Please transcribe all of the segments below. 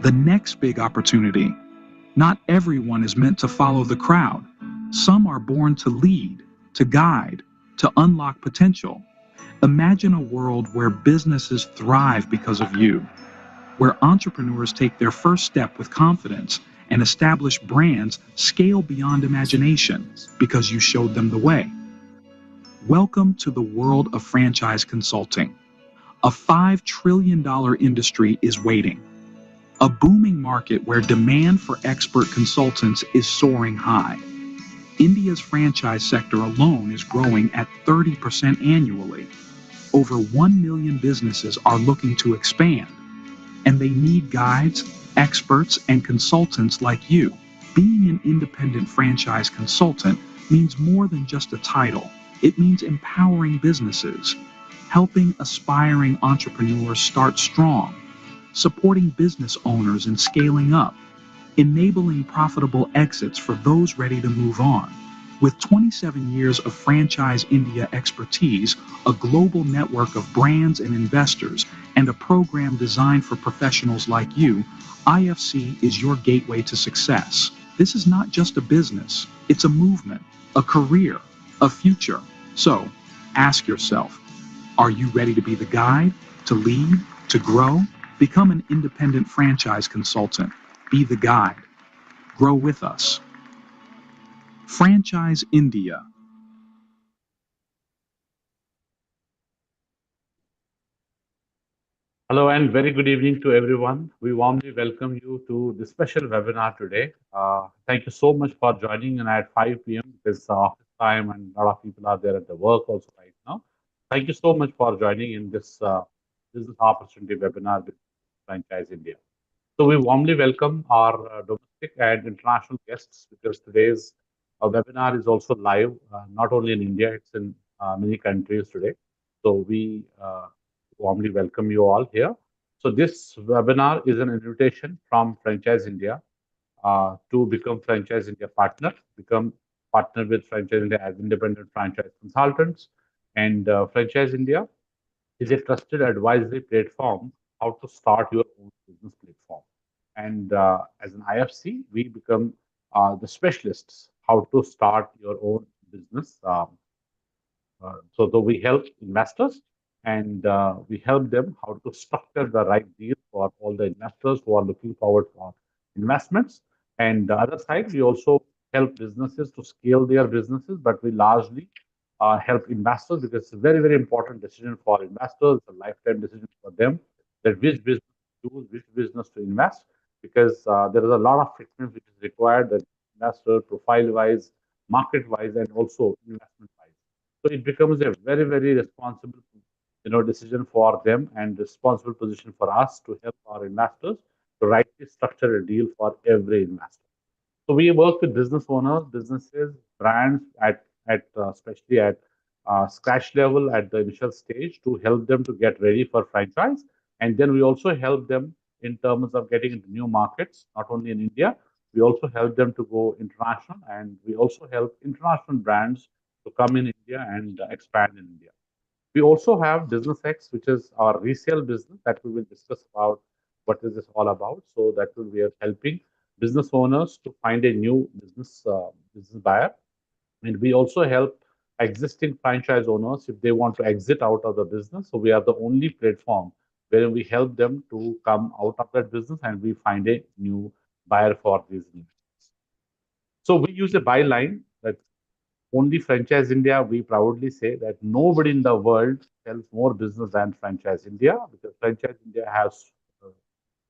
The next big opportunity. Not everyone is meant to follow the crowd. Some are born to lead, to guide, to unlock potential. Imagine a world where businesses thrive because of you, where entrepreneurs take their first step with confidence and established brands scale beyond imagination because you showed them the way. Welcome to the world of franchise consulting. A $5 trillion industry is waiting. A booming market where demand for expert consultants is soaring high. India's franchise sector alone is growing at 30% annually. Over 1 million businesses are looking to expand, and they need guides, experts, and consultants like you. Being an independent franchise consultant means more than just a title. It means empowering businesses, helping aspiring entrepreneurs start strong, supporting business owners in scaling up, enabling profitable exits for those ready to move on. With 27 years of Franchise India expertise, a global network of brands and investors, and a program designed for professionals like you, IFC is your gateway to success. This is not just a business, it's a movement, a career, a future. So, ask yourself, are you ready to be the guide, to lead, to grow? Become an independent franchise consultant. Be the guide. Grow with us. Franchise India. Hello and very good evening to everyone. We warmly welcome you to this special webinar today. Thank you so much for joining in at 5 p.m. It's office time and a lot of people are there at the work also right now. Thank you so much for joining in this business opportunity webinar with Franchise India. So we warmly welcome our domestic and international guests because today's webinar is also live, not only in India, it's in many countries today. So we warmly welcome you all here. So this webinar is an invitation from Franchise India to become Franchise India partner, become partner with Franchise India as independent franchise consultants. And Franchise India is a trusted advisory platform how to start your own business platform. And as an IFC, we become the specialists how to start your own business. So we help investors and we help them how to structure the right deal for all the investors who are looking forward for investments. And the other side, we also help businesses to scale their businesses, but we largely help investors because it's a very, very important decision for investors, a lifetime decision for them that which business to choose, which business to invest, because there is a lot of fitness which is required that investor profile wise, market wise, and also investment wise. So it becomes a very, very responsible, decision for them and responsible position for us to help our investors to rightly structure a deal for every investor. So we work with business owners, businesses, brands at especially at scratch level at the initial stage to help them to get ready for franchise, and then we also help them in terms of getting into new markets, not only in India. We also help them to go international, and we also help international brands to come in India and expand in India. We also have Business X, which is our resale business that we will discuss about what is this all about. So that will be helping business owners to find a new business buyer, and we also help existing franchise owners if they want to exit out of the business. So we are the only platform where we help them to come out of that business and we find a new buyer for these business. So we use a byline that only Franchise India, we proudly say that nobody in the world sells more business than Franchise India because Franchise India has a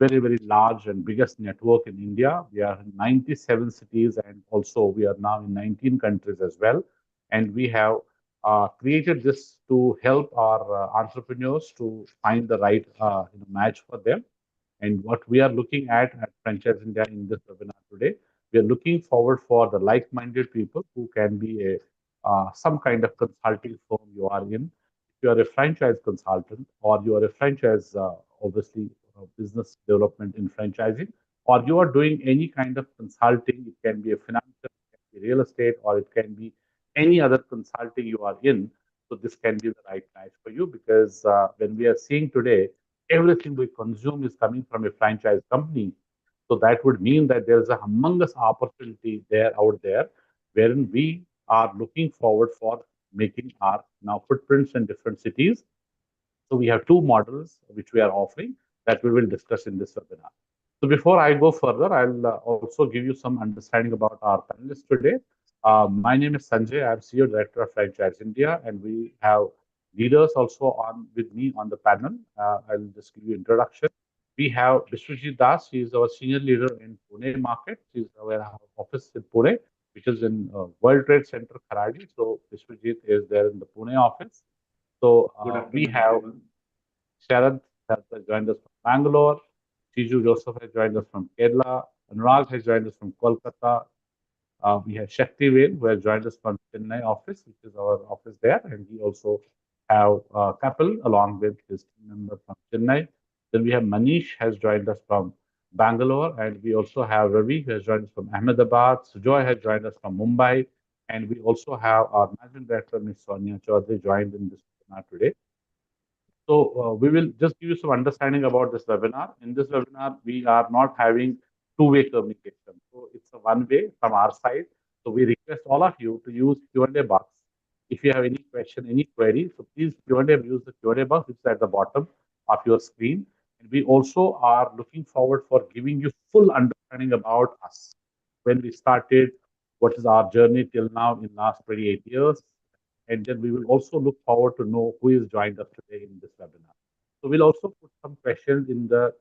very, very large and biggest network in India. We are in 97 cities and also we are now in 19 countries as well. And we have created this to help our entrepreneurs to find the right match for them. And what we are looking at Franchise India in this webinar today, we are looking forward for the like-minded people who can be a some kind of consulting firm you are in. If you are a franchise consultant or you are a franchise, obviously, business development in franchising, or you are doing any kind of consulting, it can be a financial, it can be real estate, or it can be any other consulting you are in. So this can be the right match for you because when we are seeing today, everything we consume is coming from a franchise company. So that would mean that there is a humongous opportunity there out there, wherein we are looking forward for making our now footprints in different cities. So we have two models which we are offering that we will discuss in this webinar. So before I go further, I'll also give you some understanding about our panelists today. My name is Sanjay. I'm CEO Director of Franchise India, and we have leaders also on with me on the panel. I'll just give you introduction. We have Vishwajit Das. He is our senior leader in Pune market. He's our office in Pune, which is in World Trade Center, Kharadi. So Vishwajit is there in the Pune office. So we have Sharad has joined us from Bangalore. Shiju Joseph has joined us from Kerala. Anurag has joined us from Kolkata. We have Shakti Vel, who has joined us from Chennai office, which is our office there. And we also have Kapil along with his team member from Chennai. Then we have Manish has joined us from Bangalore. And we also have Ravi, who has joined us from Ahmedabad. Sujoy has joined us from Mumbai. And we also have our managing director, Ms. Sonia Chaudhary, joined in this webinar today. So we will just give you some understanding about this webinar. In this webinar, we are not having two-way communication. So it's a one-way from our side. So we request all of you to use Q&A box. If you have any question, any query, so please Q&A, use the Q&A box, which is at the bottom of your screen. And we also are looking forward for giving you full understanding about us. When we started, what is our journey till now in last 28 years, and then we will also look forward to know who is joined us today in this webinar. So we'll also put some questions in the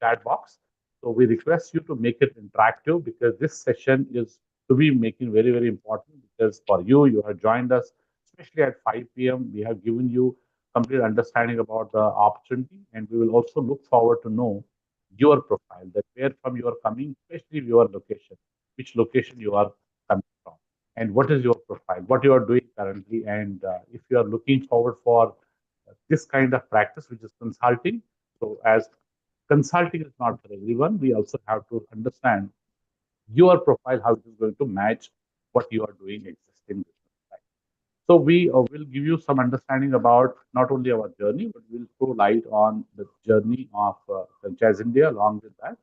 chat box. So we request you to make it interactive because this session is to be making very important because for you, you have joined us, especially at 5 p.m. We have given you complete understanding about the opportunity, and we will also look forward to know your profile, that where from you are coming, especially your location, which location you are coming from, and what is your profile, what you are doing currently, and if you are looking forward for this kind of practice, which is consulting. So as consulting is not for everyone, we also have to understand your profile, how it is going to match what you are doing existing business. Right? So we will give you some understanding about not only our journey, but we'll throw light on the journey of Franchise India. Along with that,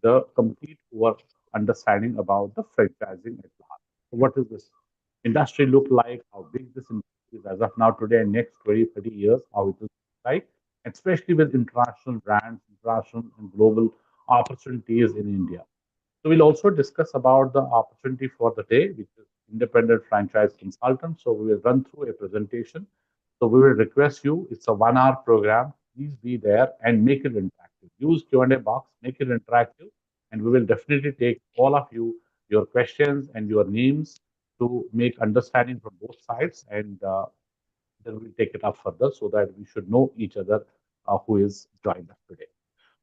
the complete work understanding about the franchising at large. So what does this industry look like? How big this industry is as of now today and next 20, 30 years, how it will look like, especially with international brands, international and global opportunities in India. So we'll also discuss about the opportunity for the day, which is independent franchise consultant. So we will run through a presentation. So we will request you, it's a 1 hour program. Please be there and make it interactive. Use Q&A box, make it interactive, and we will definitely take all of you, your questions and your names to make understanding from both sides. And then we'll take it up further so that we should know each other who is joined us today.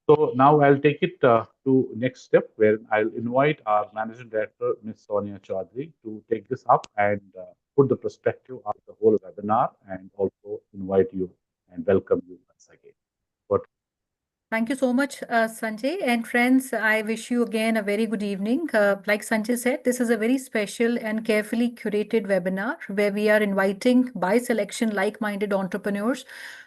So now I'll take it to next step where I'll invite our Managing Director, Ms. Sonia Chaudhary, to take this up and put the perspective of the whole webinar and also invite you and welcome you once again. But Thank you so much, Sanjay. And friends, I wish you again a very good evening. Like Sanjay said, this is a very special and carefully curated webinar where we are inviting by selection like-minded entrepreneurs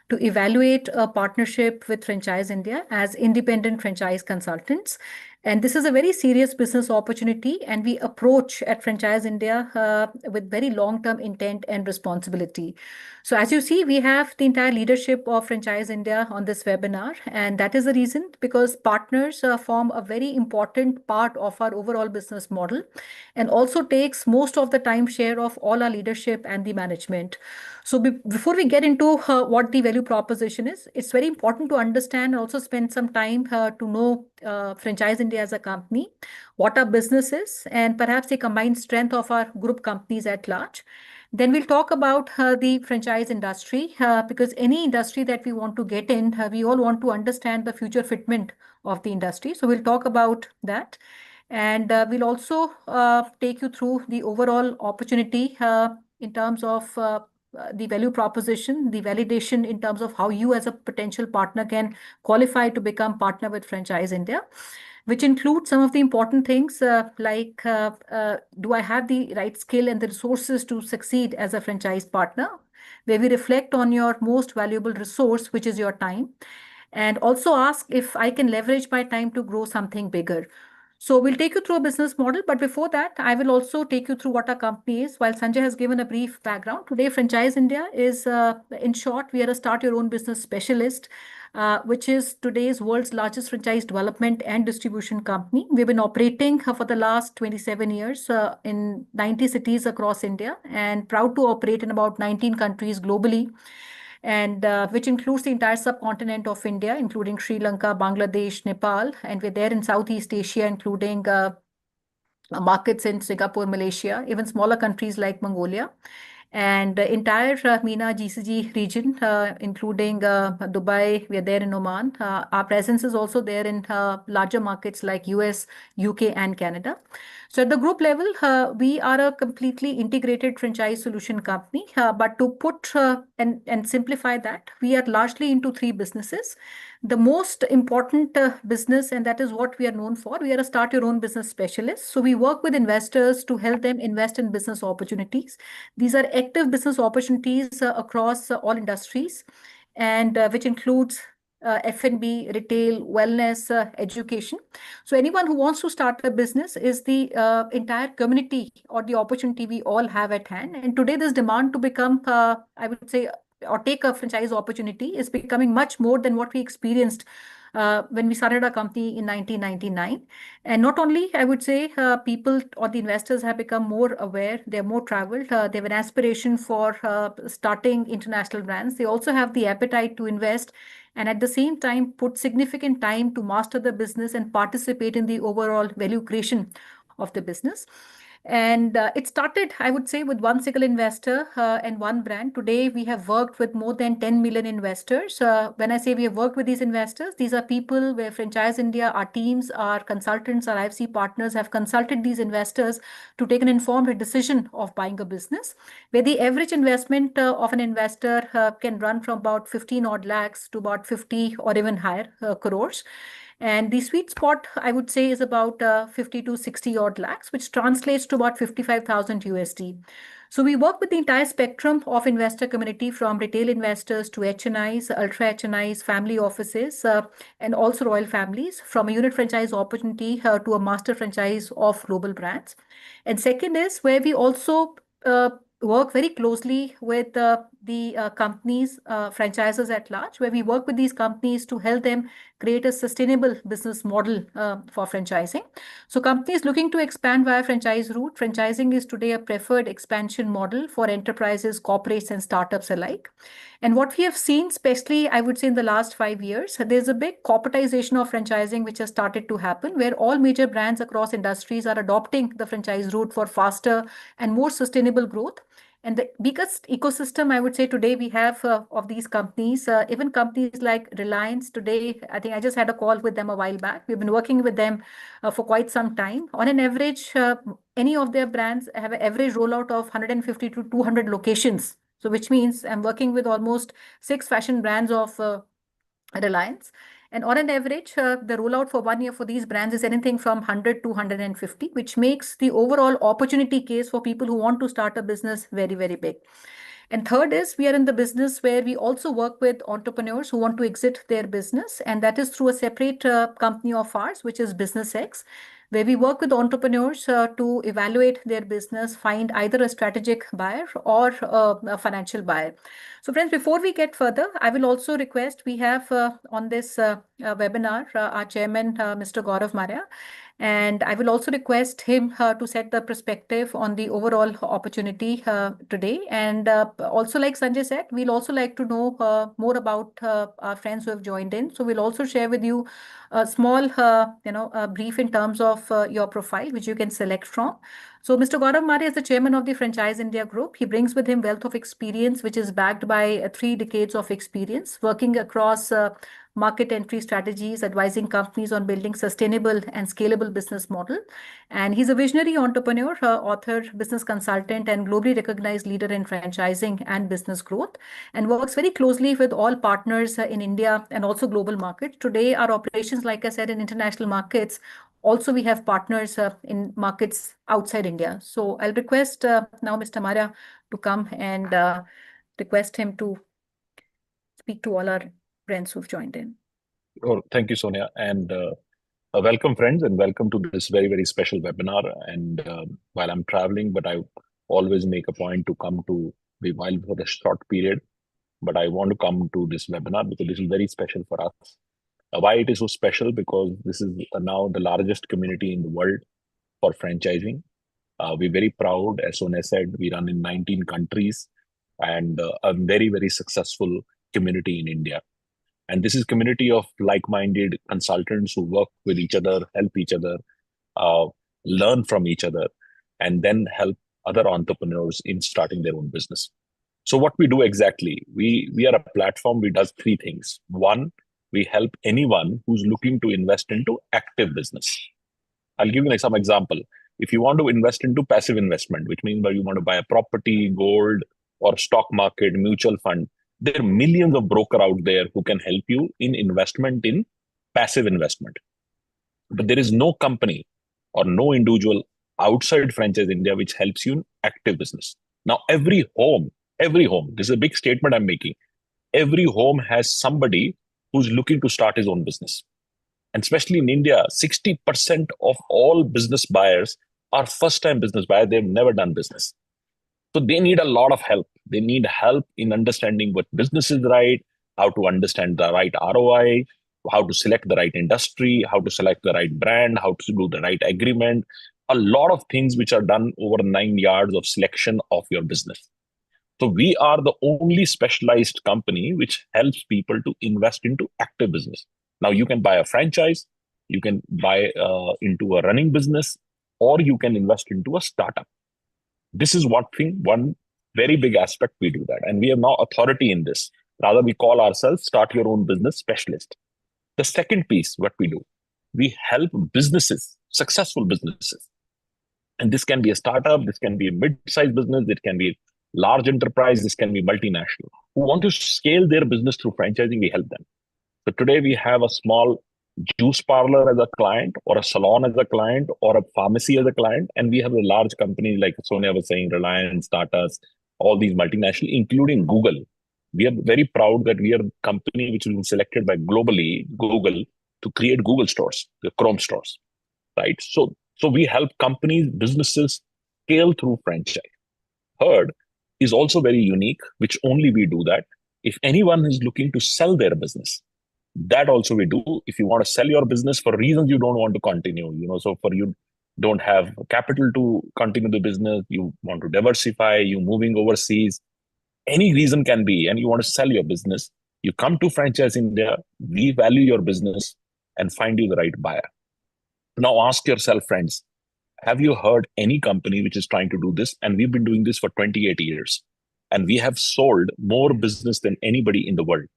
to evaluate a partnership with Franchise India as independent franchise consultants. And this is a very serious business opportunity, and we approach at Franchise India with very long-term intent and responsibility. So as you see, we have the entire leadership of Franchise India on this webinar, and that is the reason because partners form a very important part of our overall business model and also takes most of the time share of all our leadership and the management. So before we get into what the value proposition is, it's very important to understand and also spend some time to know Franchise India as a company, what our business is, and perhaps the combined strength of our group companies at large. Then we'll talk about the franchise industry because any industry that we want to get in, we all want to understand the future fitment of the industry. So we'll talk about that. And we'll also take you through the overall opportunity in terms of the value proposition, the validation in terms of how you as a potential partner can qualify to become partner with Franchise India, which includes some of the important things like do I have the right skill and the resources to succeed as a franchise partner, where we reflect on your most valuable resource, which is your time. and also ask if I can leverage my time to grow something bigger. So we'll take you through a business model, but before that, I will also take you through what our company is. While Sanjay has given a brief background, today Franchise India is, in short, we are a start your own business specialist, which is today's world's largest franchise development and distribution company. We've been operating for the last 27 years in 90 cities across India and proud to operate in about 19 countries globally, and which includes the entire subcontinent of India, including Sri Lanka, Bangladesh, Nepal, and we're there in Southeast Asia, including markets in Singapore, Malaysia, even smaller countries like Mongolia, and the entire MENA GCG region, including Dubai. We are there in Oman. Our presence is also there in larger markets like US, UK, and Canada. So at the group level, we are a completely integrated franchise solution company. But to put and simplify that, we are largely into three businesses. The most important business, and that is what we are known for, we are a start your own business specialist. So we work with investors to help them invest in business opportunities. These are active business opportunities across all industries, and which includes F&B, retail, wellness, education. So anyone who wants to start a business is the entire community or the opportunity we all have at hand. And today, this demand to become, I would say, or take a franchise opportunity is becoming much more than what we experienced when we started our company in 1999. And not only, I would say, people or the investors have become more aware, they're more traveled, they have an aspiration for starting international brands. They also have the appetite to invest and at the same time put significant time to master the business and participate in the overall value creation of the business. And it started, I would say, with one single investor and one brand. Today, we have worked with more than 10 million investors. When I say we have worked with these investors, these are people where Franchise India, our teams, our consultants, our IFC partners have consulted these investors to take an informed decision of buying a business, where the average investment of an investor can run from about 15 odd lakhs to about 50 or even higher crores. And the sweet spot, I would say, is about 50 to 60 odd lakhs, which translates to about 55,000 USD. So we work with the entire spectrum of investor community, from retail investors to HNIs, ultra HNIs, family offices, and also royal families, from a unit franchise opportunity to a master franchise of global brands. And second is where we also work very closely with the companies, franchises at large, where we work with these companies to help them create a sustainable business model for franchising. So companies looking to expand via franchise route, franchising is today a preferred expansion model for enterprises, corporates, and startups alike. And what we have seen, especially, I would say, in the last 5 years, there's a big corporatization of franchising which has started to happen, where all major brands across industries are adopting the franchise route for faster and more sustainable growth. And the biggest ecosystem, I would say, today we have of these companies, even companies like Reliance today. I think I just had a call with them a while back. We've been working with them for quite some time. On an average, any of their brands have an average rollout of 150 to 200 locations. So which means I'm working with almost 6 fashion brands of Reliance. And on an average, the rollout for 1 year for these brands is anything from 100 to 150, which makes the overall opportunity case for people who want to start a business very, very big. And third is we are in the business where we also work with entrepreneurs who want to exit their business, and that is through a separate company of ours, which is Business X, where we work with entrepreneurs to evaluate their business, find either a strategic buyer or a financial buyer. So friends, before we get further, I will also request, we have on this webinar our chairman, Mr. Gaurav Maria, and I will also request him to set the perspective on the overall opportunity today. And also, like Sanjay said, we'll also like to know more about our friends who have joined in. So we'll also share with you a small, brief in terms of your profile, which you can select from. So Mr. Gaurav Mari is the chairman of the Franchise India Group. He brings with him wealth of experience, which is backed by 3 decades of experience working across market entry strategies, advising companies on building sustainable and scalable business model. And he's a visionary entrepreneur, author, business consultant, and globally recognized leader in franchising and business growth, and works very closely with all partners in India and also global markets. Today, our operations, like I said, in international markets, also we have partners in markets outside India. So I'll request now Mr. Maria to come and request him to speak to all our friends who've joined in. Oh, thank you, Sonia. And welcome, friends, and welcome to this very, very special webinar. And while I'm traveling, but I always make a point to come to be while for a short period. But I want to come to this webinar because this is very special for us. Why it is so special? Because this is now the largest community in the world for franchising. We're very proud, as Sonia said, we run in 19 countries and a very, very successful community in India. And this is community of like-minded consultants who work with each other, help each other, uh, learn from each other, and then help other entrepreneurs in starting their own business. So what we do exactly, we are a platform. We does three things. One, we help anyone who's looking to invest into active business. I'll give you some example. If you want to invest into passive investment, which means that you want to buy a property, gold, or stock market, mutual fund, there are millions of broker out there who can help you in investment in passive investment. But there is no company or no individual outside franchise India which helps you in active business. Now, every home, this is a big statement I'm making. Every home has somebody who's looking to start his own business. And especially in India, 60% of all business buyers are first-time business buyers. They've never done business. So they need a lot of help. They need help in understanding what business is right, how to understand the right ROI, how to select the right industry, how to select the right brand, how to do the right agreement. A lot of things which are done over 9 yards of selection of your business. So we are the only specialized company which helps people to invest into active business. Now you can buy a franchise, you can buy into a running business, or you can invest into a startup. This is one very big aspect we do that. And we have now authority in this. Rather, we call ourselves start your own business specialist. The second piece, what we do, we help businesses, successful businesses. And this can be a startup, this can be a mid-sized business, it can be a large enterprise, this can be multinational, who want to scale their business through franchising, we help them. So today we have a small juice parlor as a client, or a salon as a client, or a pharmacy as a client. And we have a large company like Sonia was saying, Reliance, Tata's, all these multinational, including Google. We are very proud that we are a company which has been selected by globally Google to create Google stores, the Chrome stores, right? So we help companies, businesses scale through franchise. Third is also very unique, which only we do that. If anyone is looking to sell their business, that also we do. If you want to sell your business for reasons you don't want to continue, so for you don't have capital to continue the business, you want to diversify, you moving overseas, any reason can be, and you want to sell your business, you come to Franchise India, we value your business and find you the right buyer. Now ask yourself, friends, have you heard any company which is trying to do this? And we've been doing this for 28 years. And we have sold more business than anybody in the world.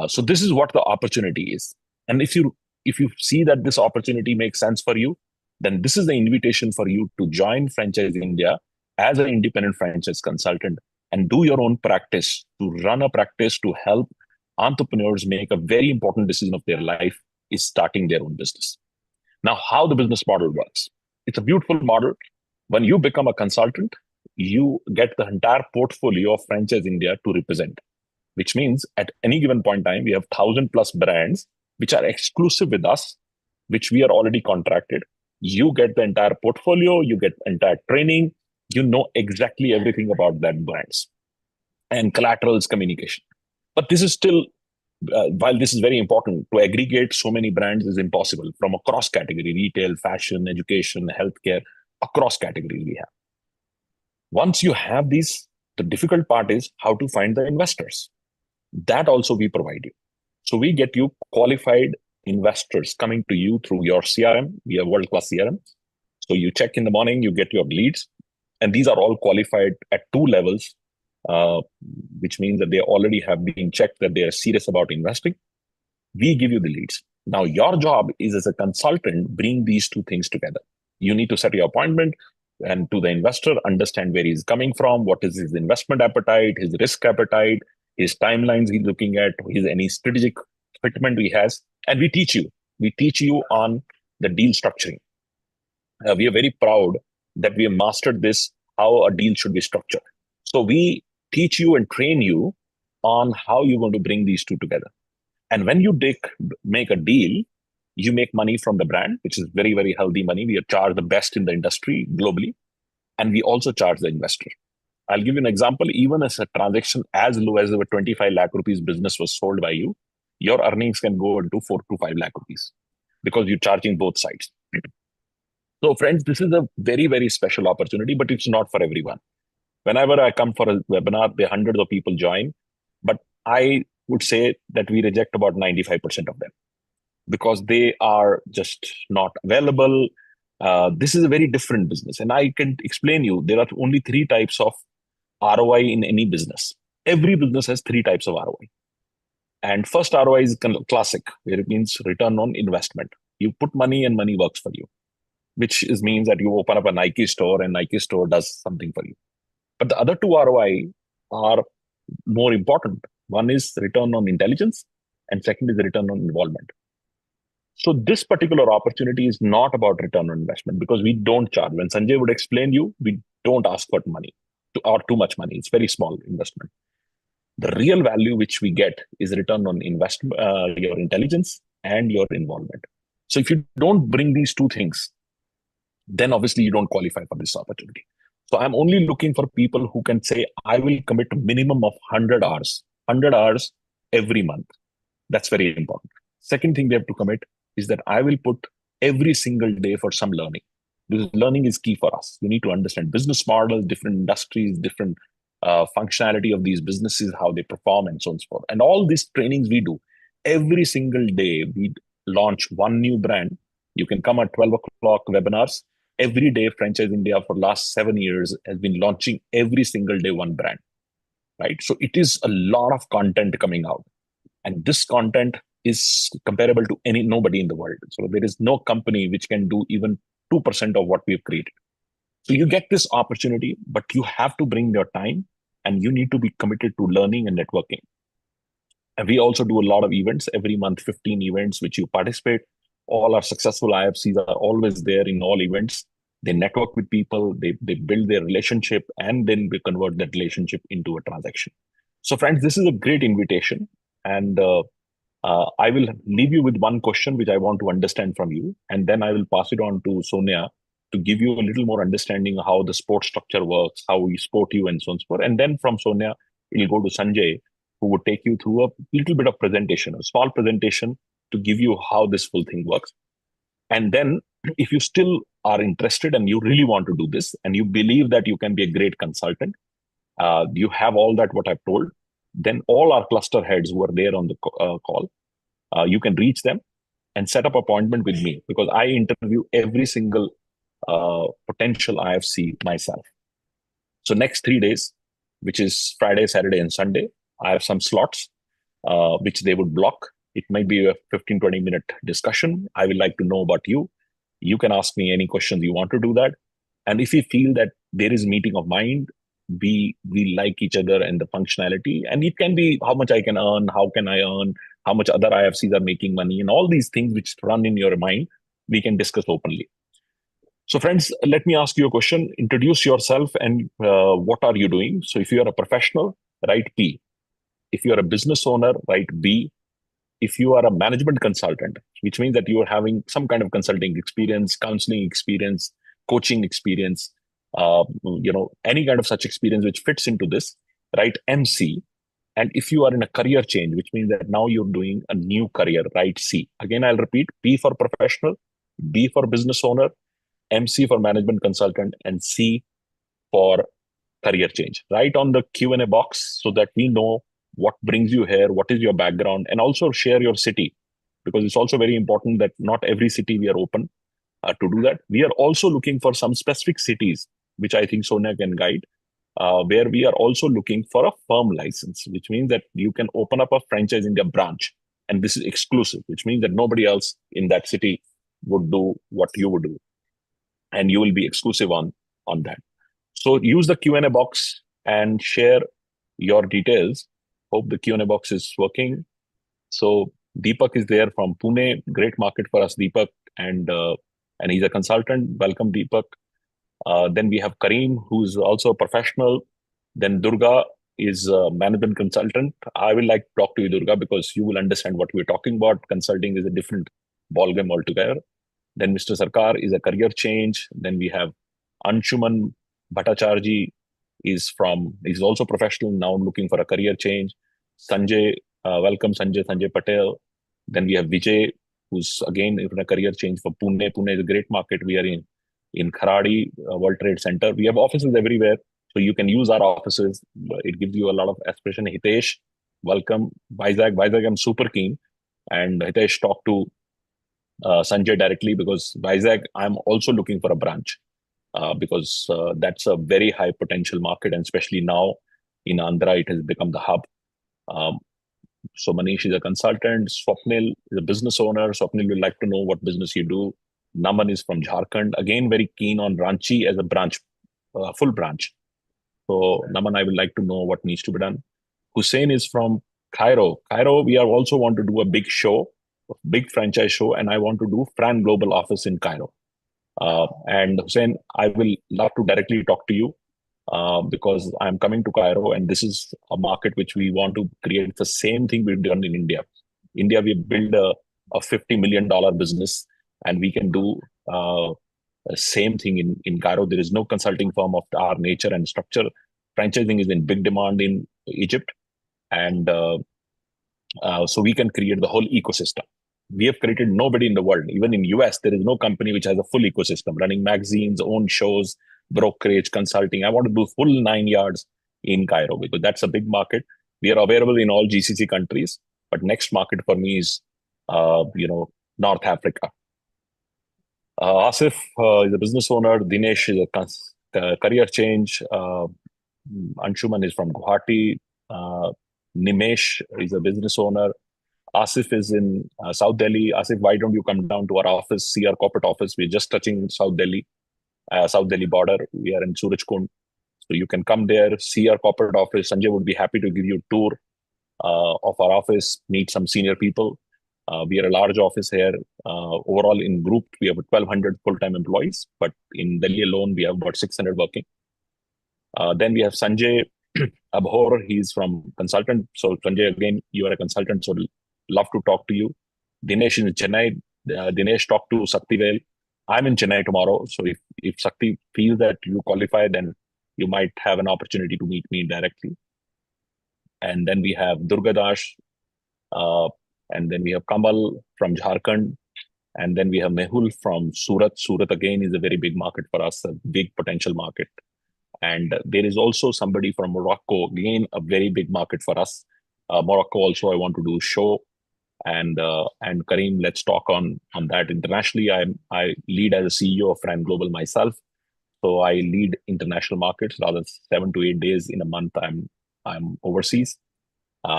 So this is what the opportunity is. And if you see that this opportunity makes sense for you, then this is the invitation for you to join Franchise India as an independent franchise consultant and do your own practice, to run a practice to help entrepreneurs make a very important decision of their life, is starting their own business. Now, how the business model works. It's a beautiful model. When you become a consultant, you get the entire portfolio of Franchise India to represent, which means at any given point in time, we have 1,000+ brands which are exclusive with us, which we are already contracted. You get the entire portfolio, you get entire training, you know exactly everything about that brands and collaterals communication. But this is still, while this is very important, to aggregate so many brands is impossible from across category, retail, fashion, education, healthcare, across categories we have. Once you have these, the difficult part is how to find the investors. That also we provide you. So we get you qualified investors coming to you through your CRM. We have world-class CRM. So you check in the morning, you get your leads. And these are all qualified at 2 levels, which means that they already have been checked that they are serious about investing. We give you the leads. Now, your job is as a consultant, bring these 2 things together. You need to set your appointment and to the investor, understand where he's coming from, what is his investment appetite, his risk appetite, his timelines he's looking at, his any strategic fitment he has. And we teach you. We teach you on the deal structuring. We are very proud that we have mastered this, how a deal should be structured. So we teach you and train you on how you're going to bring these 2 together. And when you make a deal, you make money from the brand, which is very, very healthy money. We charge the best in the industry globally. And we also charge the investor. I'll give you an example. Even as a transaction as low as a 25 lakh rupees business was sold by you, your earnings can go into 4 to 5 lakh rupees because you're charging both sides. So friends, this is a very, very special opportunity, but it's not for everyone. Whenever I come for a webinar, there are hundreds of people join, but I would say that we reject about 95% of them because they are just not available. This is a very different business. And I can explain you, there are only 3 types of ROI in any business. Every business has 3 types of ROI. And first ROI is classic, where it means return on investment. You put money and money works for you, which means that you open up a Nike store and Nike store does something for you. But the other 2 ROI are more important. One is return on intelligence, and second is the return on involvement. So this particular opportunity is not about return on investment because we don't charge. When Sanjay would explain you, we don't ask for money or too much money. It's very small investment. The real value which we get is return on investment, your intelligence and your involvement. So if you don't bring these 2 things, then obviously you don't qualify for this opportunity. So I'm only looking for people who can say, I will commit a minimum of 100 hours every month. That's very important. Second thing they have to commit is that I will put every single day for some learning. Because learning is key for us. You need to understand business models, different industries, different functionality of these businesses, how they perform, and so on and so forth. And all these trainings we do, every single day we launch one new brand. You can come at 12 o'clock webinars. Every day, Franchise India for last 7 years has been launching every single day one brand, right? So it is a lot of content coming out. And this content is comparable to nobody in the world. So there is no company which can do even 2% of what we've created. So you get this opportunity, but you have to bring your time and you need to be committed to learning and networking. And we also do a lot of events every month, 15 events, which you participate. All our successful IFCs are always there in all events. They network with people, they build their relationship, and then we convert that relationship into a transaction. So friends, this is a great invitation. And I will leave you with one question, which I want to understand from you. And then I will pass it on to Sonia to give you a little more understanding of how the sport structure works, how we sport you, and so on and so forth. And then from Sonia, we'll go to Sanjay, who would take you through a little bit of presentation, a small presentation to give you how this full thing works. And then if you still are interested and you really want to do this and you believe that you can be a great consultant, you have all that what I've told, then all our cluster heads who are there on the call, you can reach them and set up appointment with me because I interview every single potential IFC myself. So next 3 days, which is Friday, Saturday, and Sunday, I have some slots which they would block. It might be a 15, 20-minute discussion. I would like to know about you. You can ask me any questions you want to do that. And if you feel that there is meeting of mind, we like each other and the functionality, and it can be how much I can earn, how can I earn, how much other IFCs are making money, and all these things which run in your mind, we can discuss openly. So friends, let me ask you a question. Introduce yourself and what are you doing? So if you are a professional, write P. If you are a business owner, write B. If you are a management consultant, which means that you are having some kind of consulting experience, counseling experience, coaching experience, any kind of such experience which fits into this, write MC. And if you are in a career change, which means that now you're doing a new career, write C. Again, I'll repeat, P for professional, B for business owner, MC for management consultant, and C for career change. Write on the Q&A box so that we know what brings you here, what is your background, and also share your city, because it's also very important that not every city we are open to do that. We are also looking for some specific cities, which I think Sonia can guide, where we are also looking for a firm license, which means that you can open up a Franchise India branch. And this is exclusive, which means that nobody else in that city would do what you would do. And you will be exclusive on that. So use the Q&A box and share your details. Hope the Q&A box is working. So Deepak is there from Pune. Great market for us, Deepak. And he's a consultant. Welcome, Deepak. Then we have Kareem, who's also a professional. Then Durga, is a management consultant. I will like to talk to you, Durga, because you will understand what we're talking about. Consulting is a different ballgame altogether. Then Mr. Sarkar is a career change. Then we have Anshuman Bhattacharji is also professional, now looking for a career change. Sanjay, welcome Sanjay Patel. Then we have Vijay, who's again in a career change for Pune. Pune is a great market. We are in Kharadi, World Trade Center. We have offices everywhere, so you can use our offices. It gives you a lot of aspiration. Hitesh, welcome. Vizag, I'm super keen. And Hitesh talked to Sanjay directly because Vizag, I'm also looking for a branch because that's a very high potential market, and especially now in Andhra, it has become the hub. Um, so Manish is a consultant. Swapnil is a business owner. Swapnil will like to know what business you do. Naman is from Jharkhand. Again, very keen on Ranchi as a branch, full branch. So Naman, I would like to know what needs to be done. Hussein is from Cairo. Cairo, we are also want to do a big show, a big franchise show, and I want to do Fran Global office in Cairo. And Hussein, I will love to directly talk to you because I'm coming to Cairo, and this is a market which we want to create the same thing we've done in India. India, we build a $50 million business, and we can do the same thing in Cairo. There is no consulting firm of our nature and structure. Franchising is in big demand in Egypt, and so we can create the whole ecosystem. We have created nobody in the world. Even in US, there is no company which has a full ecosystem, running magazines, own shows, brokerage, consulting. I want to do full 9 yards in Cairo because that's a big market. We are available in all GCC countries, but next market for me is, North Africa. Asif is a business owner. Dinesh is a career change. Anshuman is from Guwahati. Nimesh is a business owner. Asif is in South Delhi. Asif, why don't you come down to our office, see our corporate office? We're just touching South Delhi border. We are in Surajkund. So you can come there, see our corporate office. Sanjay would be happy to give you a tour of our office, meet some senior people. We are a large office here. Overall, in group, we have 1,200 full-time employees, but in Delhi alone, we have about 600 working. Then we have Sanjay Abhor. He's from consultant. So Sanjay, again, you are a consultant, so love to talk to you. Dinesh is in Chennai. Dinesh, talk to Saktivel. I'm in Chennai tomorrow. So if Sakti feels that you qualify, then you might have an opportunity to meet me directly. And then we have Durgadash. And then we have Kamal from Jharkhand. And then we have Mehul from Surat. Surat, again, is a very big market for us, a big potential market. And there is also somebody from Morocco, again, a very big market for us. Morocco also, I want to do a show. And Kareem, let's talk on that. Internationally, I lead as a CEO of Fran Global myself. So I lead international markets. Rather 7 to 8 days in a month, I'm overseas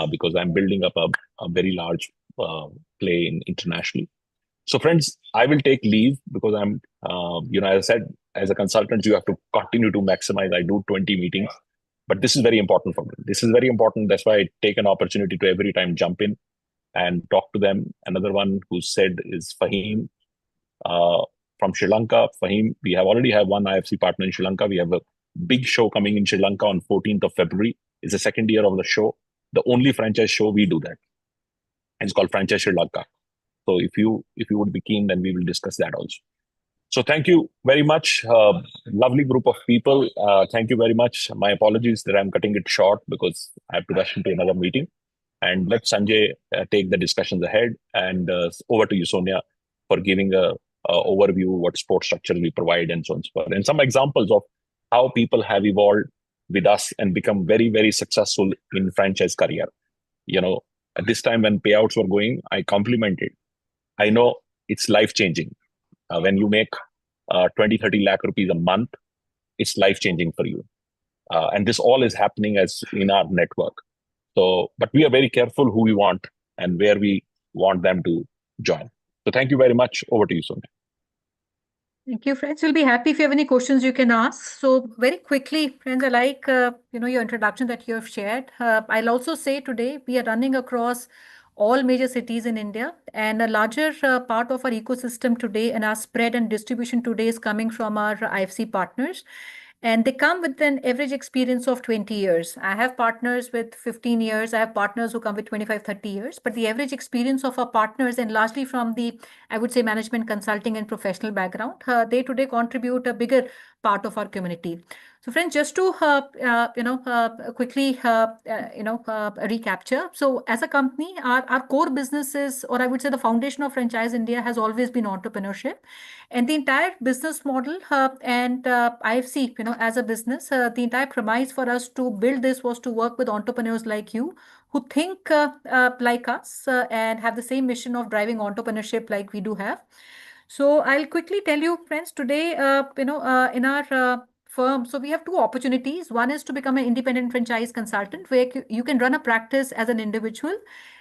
because I'm building up a very large play internationally. So friends, I will take leave because I'm, as I said, as a consultant, you have to continue to maximize. I do 20 meetings, but this is very important for me. This is very important. That's why I take an opportunity to every time jump in and talk to them. Another one who said is Fahim from Sri Lanka. Fahim, we already have one IFC partner in Sri Lanka. We have a big show coming in Sri Lanka on 14th of February. It's the second year of the show. The only franchise show we do that. And it's called Franchise Sri Lanka. So if you would be keen, then we will discuss that also. So thank you very much. Lovely group of people. Thank you very much. My apologies that I'm cutting it short because I have to rush into another meeting. And let Sanjay take the discussions ahead. And over to you, Sonia, for giving a overview what support structures we provide and so on and so forth. And some examples of how people have evolved with us and become very, very successful in franchise career. At this time when payouts were going, I complimented. I know it's life-changing. When you make 20, 30 lakh rupees a month, it's life-changing for you. And this all is happening as in our network. So, but we are very careful who we want and where we want them to join. So thank you very much. Over to you, Sonia. Thank you, friends. We'll be happy if you have any questions you can ask. So very quickly, friends, I like, your introduction that you have shared. I'll also say today we are running across all major cities in India, and a larger part of our ecosystem today and our spread and distribution today is coming from our IFC partners. And they come with an average experience of 20 years. I have partners with 15 years. I have partners who come with 25, 30 years. But the average experience of our partners, and largely from the, I would say, management consulting and professional background, they today contribute a bigger part of our community. So friends, just to quickly recapture. So as a company, our core business is, or I would say the foundation of Franchise India has always been entrepreneurship. And the entire business model and IFC, as a business, the entire premise for us to build this was to work with entrepreneurs like you who think like us and have the same mission of driving entrepreneurship like we do have. So I'll quickly tell you, friends, today, in our firm, so we have two opportunities. One is to become an independent franchise consultant where you can run a practice as an individual,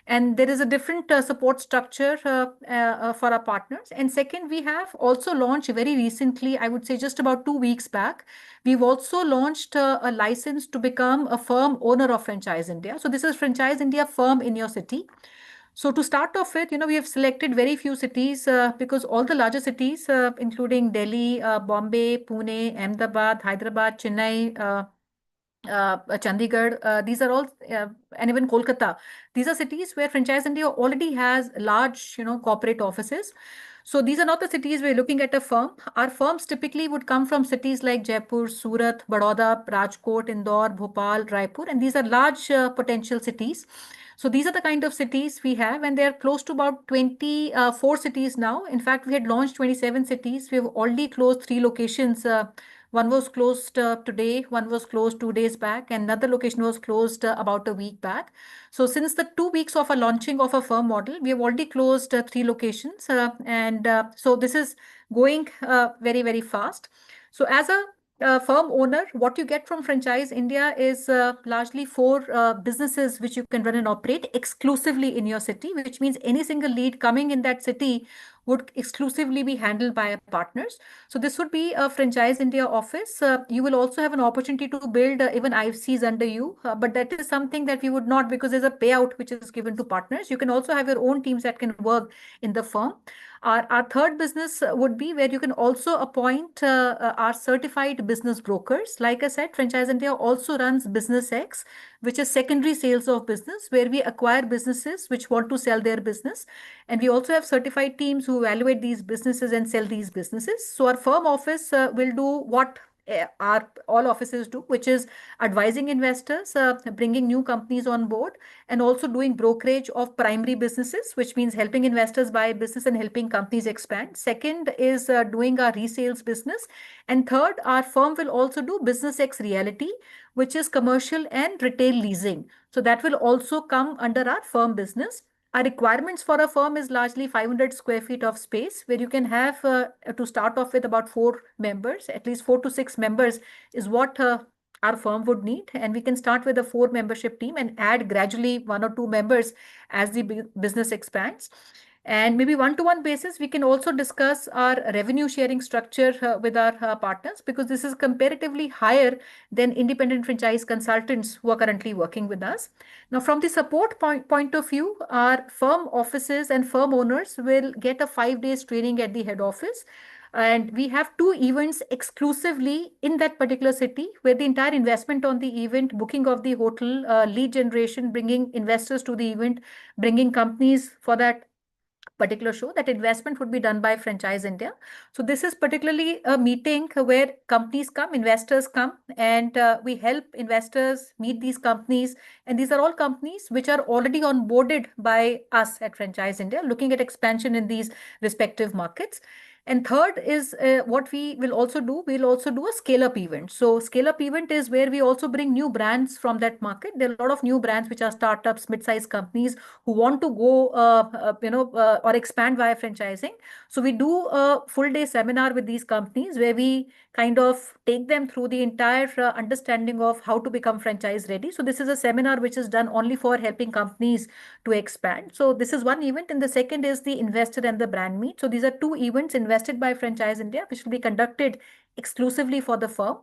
and there is a different support structure for our partners. And second, we have also launched very recently, I would say just about 2 weeks back, we've also launched a license to become a firm owner of Franchise India. So this is Franchise India firm in your city. So to start off with, we have selected very few cities because all the larger cities, including Delhi, Bombay, Pune, Ahmedabad, Hyderabad, Chennai, Chandigarh, these are all, and even Kolkata. These are cities where Franchise India already has large, corporate offices. So these are not the cities we're looking at a firm. Our firms typically would come from cities like Jaipur, Surat, Baroda, Rajkot, Indore, Bhopal, Raipur, and these are large potential cities. So these are the kind of cities we have, and they are close to about 24 cities now. In fact, we had launched 27 cities. We have already closed 3 locations. One was closed today, one was closed 2 days back, and another location was closed about a week back. So since the 2 weeks of a launching of a firm model, we have already closed 3 locations. And so this is going very, very fast. So as a firm owner, what you get from Franchise India is largely 4 businesses which you can run and operate exclusively in your city, which means any single lead coming in that city would exclusively be handled by our partners. So this would be a Franchise India office. You will also have an opportunity to build even IFCs under you, but that is something that we would not, because there's a payout which is given to partners. You can also have your own teams that can work in the firm. Our third business would be where you can also appoint our certified business brokers. Like I said, Franchise India also runs Business X, which is secondary sales of business, where we acquire businesses which want to sell their business. And we also have certified teams who evaluate these businesses and sell these businesses. So our firm office will do what our all offices do, which is advising investors, bringing new companies on board, and also doing brokerage of primary businesses, which means helping investors buy business and helping companies expand. Second is doing our resales business. And third, our firm will also do Business X Reality, which is commercial and retail leasing. So that will also come under our firm business. Our requirements for a firm is largely 500 square feet of space, where you can have to start off with about 4 members, at least 4 to 6 members is what our firm would need. And we can start with a 4 membership team and add gradually 1 or 2 members as the business expands. And maybe one-to-one basis, we can also discuss our revenue sharing structure with our partners, because this is comparatively higher than independent franchise consultants who are currently working with us. Now, from the support point of view, our firm offices and firm owners will get a 5 days training at the head office. And we have 2 events exclusively in that particular city, where the entire investment on the event, booking of the hotel, lead generation, bringing investors to the event, bringing companies for that particular show, that investment would be done by Franchise India. So this is particularly a meeting where companies come, investors come, and we help investors meet these companies. And these are all companies which are already onboarded by us at Franchise India, looking at expansion in these respective markets. And third is what we will also do. We'll also do a scale-up event. So scale-up event is where we also bring new brands from that market. There are a lot of new brands which are startups, mid-sized companies who want to go, or expand via franchising. So we do a full-day seminar with these companies where we kind of take them through the entire understanding of how to become franchise ready. So this is a seminar which is done only for helping companies to expand. So this is one event, and the second is the investor and the brand meet. So these are 2 events, investor invested by Franchise India, which will be conducted exclusively for the firm.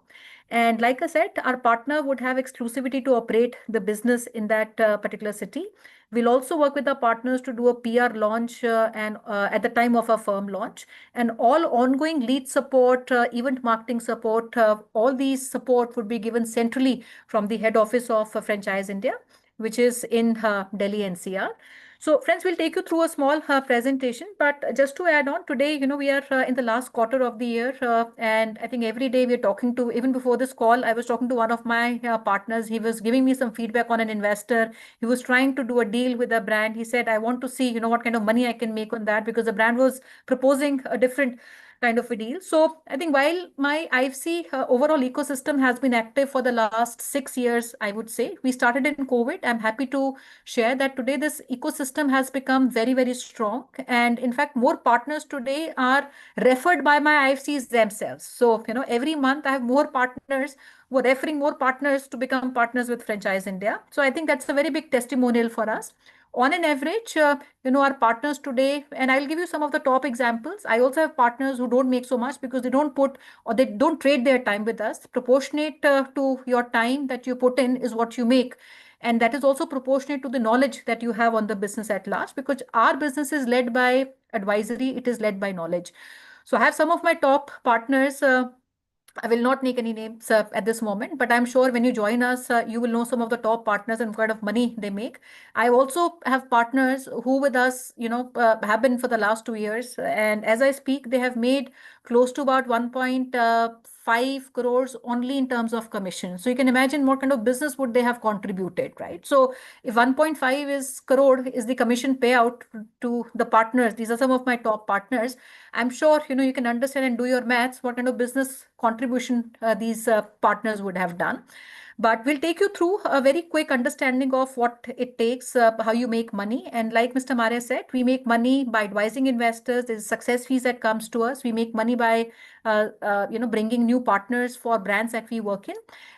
And like I said, our partner would have exclusivity to operate the business in that particular city. We'll also work with our partners to do a PR launch and at the time of our firm launch, and all ongoing lead support, event marketing support, all these support would be given centrally from the head office of Franchise India, which is in Delhi NCR. So friends, we'll take you through a small presentation, but just to add on today, we are in the last quarter of the year, and I think every day we're talking to, even before this call, I was talking to one of my partners. He was giving me some feedback on an investor. He was trying to do a deal with a brand. He said, I want to see, what kind of money I can make on that, because the brand was proposing a different kind of a deal. So I think while my IFC overall ecosystem has been active for the last 6 years, I would say we started in COVID. I'm happy to share that today this ecosystem has become very, very strong. And in fact, more partners today are referred by my IFCs themselves. So, every month I have more partners who are referring more partners to become partners with Franchise India. So I think that's a very big testimonial for us. On an average, our partners today, and I'll give you some of the top examples. I also have partners who don't make so much because they don't put or they don't trade their time with us. Proportionate to your time that you put in is what you make. And that is also proportionate to the knowledge that you have on the business at large, because our business is led by advisory, it is led by knowledge. So I have some of my top partners. I will not make any names at this moment, but I'm sure when you join us, you will know some of the top partners and what kind of money they make. I also have partners who with us, have been for the last 2 years. And as I speak, they have made close to about 1.5 crores only in terms of commission. So you can imagine what kind of business would they have contributed, right? So if 1.5 is crore is the commission payout to the partners, these are some of my top partners. I'm sure you can understand and do your maths what kind of business contribution these partners would have done. But we'll take you through a very quick understanding of what it takes, how you make money. And like Mr. Maria said, we make money by advising investors. There's success fees that comes to us. We make money by bringing new partners for brands that we work in.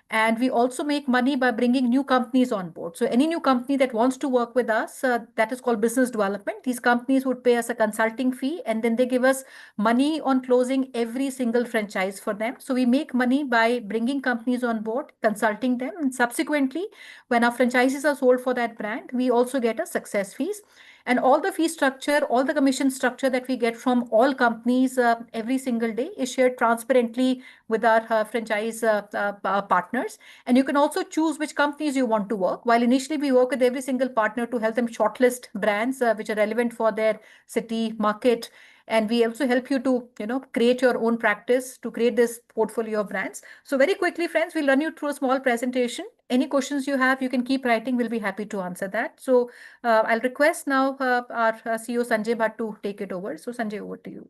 And we also make money by bringing new companies on board. So any new company that wants to work with us, that is called business development. These companies would pay us a consulting fee, and then they give us money on closing every single franchise for them. So we make money by bringing companies on board, consulting them, and subsequently, when our franchises are sold for that brand, we also get a success fees. And all the fee structure, all the commission structure that we get from all companies every single day is shared transparently with our franchise partners. And you can also choose which companies you want to work. While initially we work with every single partner to help them shortlist brands which are relevant for their city market. And we also help you to, create your own practice to create this portfolio of brands. So very quickly, friends, we'll run you through a small presentation. Any questions you have, you can keep writing. We'll be happy to answer that. So I'll request now our CEO Sanjay Bhatt to take it over. So Sanjay, over to you.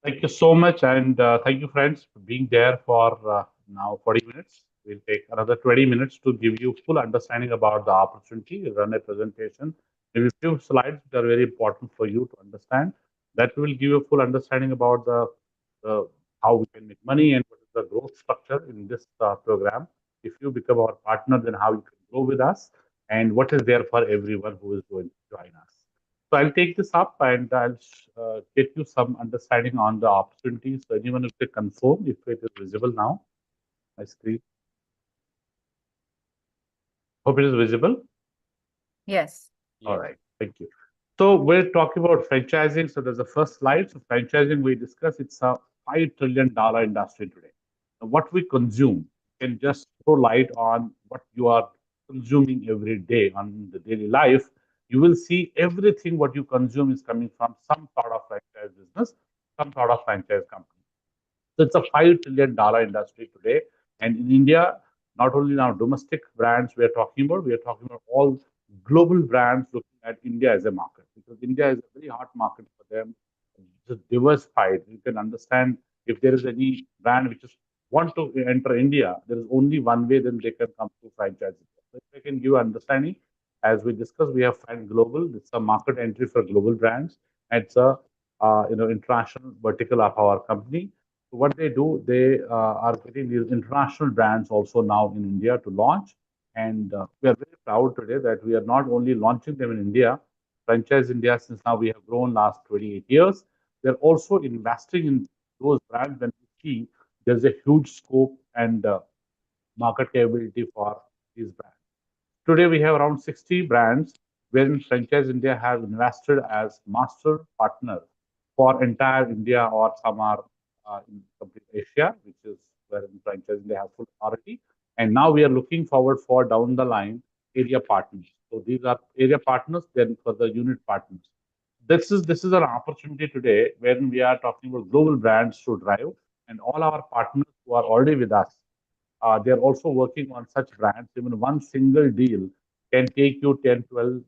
Thank you so much, and thank you, friends, for being there for now 40 minutes. We'll take another 20 minutes to give you full understanding about the opportunity. We'll run a presentation, maybe a few slides that are very important for you to understand. That will give you a full understanding about the how we can make money and what is the growth structure in this program. If you become our partner, then how you can grow with us, and what is there for everyone who is going to join us. So I'll take this up and I'll get you some understanding on the opportunities. So anyone who can confirm if it is visible now, my screen. Hope it is visible. Yes. All right. Thank you. So we're talking about franchising. So there's the first slide. So franchising, we discussed, it's a $5 trillion industry today. Now, what we consume can just throw light on what you are consuming every day on the daily life. You will see everything what you consume is coming from some sort of franchise business, some sort of franchise company. So it's a $5 trillion industry today. And in India, not only now domestic brands we are talking about all global brands looking at India as a market, because India is a very hot market for them. It's diversified. You can understand if there is any brand which is want to enter India, there is only one way, then they can come to franchise. So if I can give you understanding, as we discussed, we have Fan Global. It's a market entry for global brands. It's a international vertical of our company. So what they do, they are getting these international brands also now in India to launch. And we are very proud today that we are not only launching them in India, Franchise India, since now we have grown last 28 years. They're also investing in those brands when we see there's a huge scope and market capability for these brands. Today, we have around 60 brands wherein Franchise India has invested as master partner for entire India or some are in complete Asia, which is where Franchise India has full authority. And now we are looking forward for down the line area partners. So these are area partners, then for the unit partners. This is an opportunity today when we are talking about global brands to drive, and all our partners who are already with us, they're also working on such brands. Even one single deal can take you 10, 12,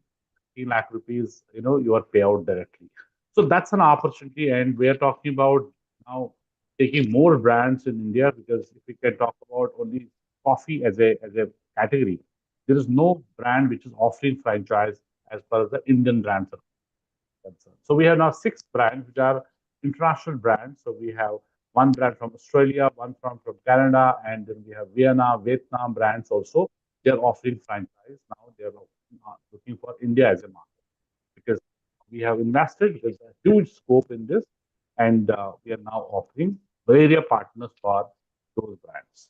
15 lakh rupees, your payout directly. So that's an opportunity. And we're talking about now taking more brands in India, because if we can talk about only coffee as a category, there is no brand which is offering franchise as far as the Indian brands are concerned. So we have now six brands which are international brands. So we have one brand from Australia, one from Canada, and then we have Vienna, Vietnam brands also. They're offering franchise. Now they're looking for India as a market, because we have invested. There's a huge scope in this, and we are now offering area partners for those brands.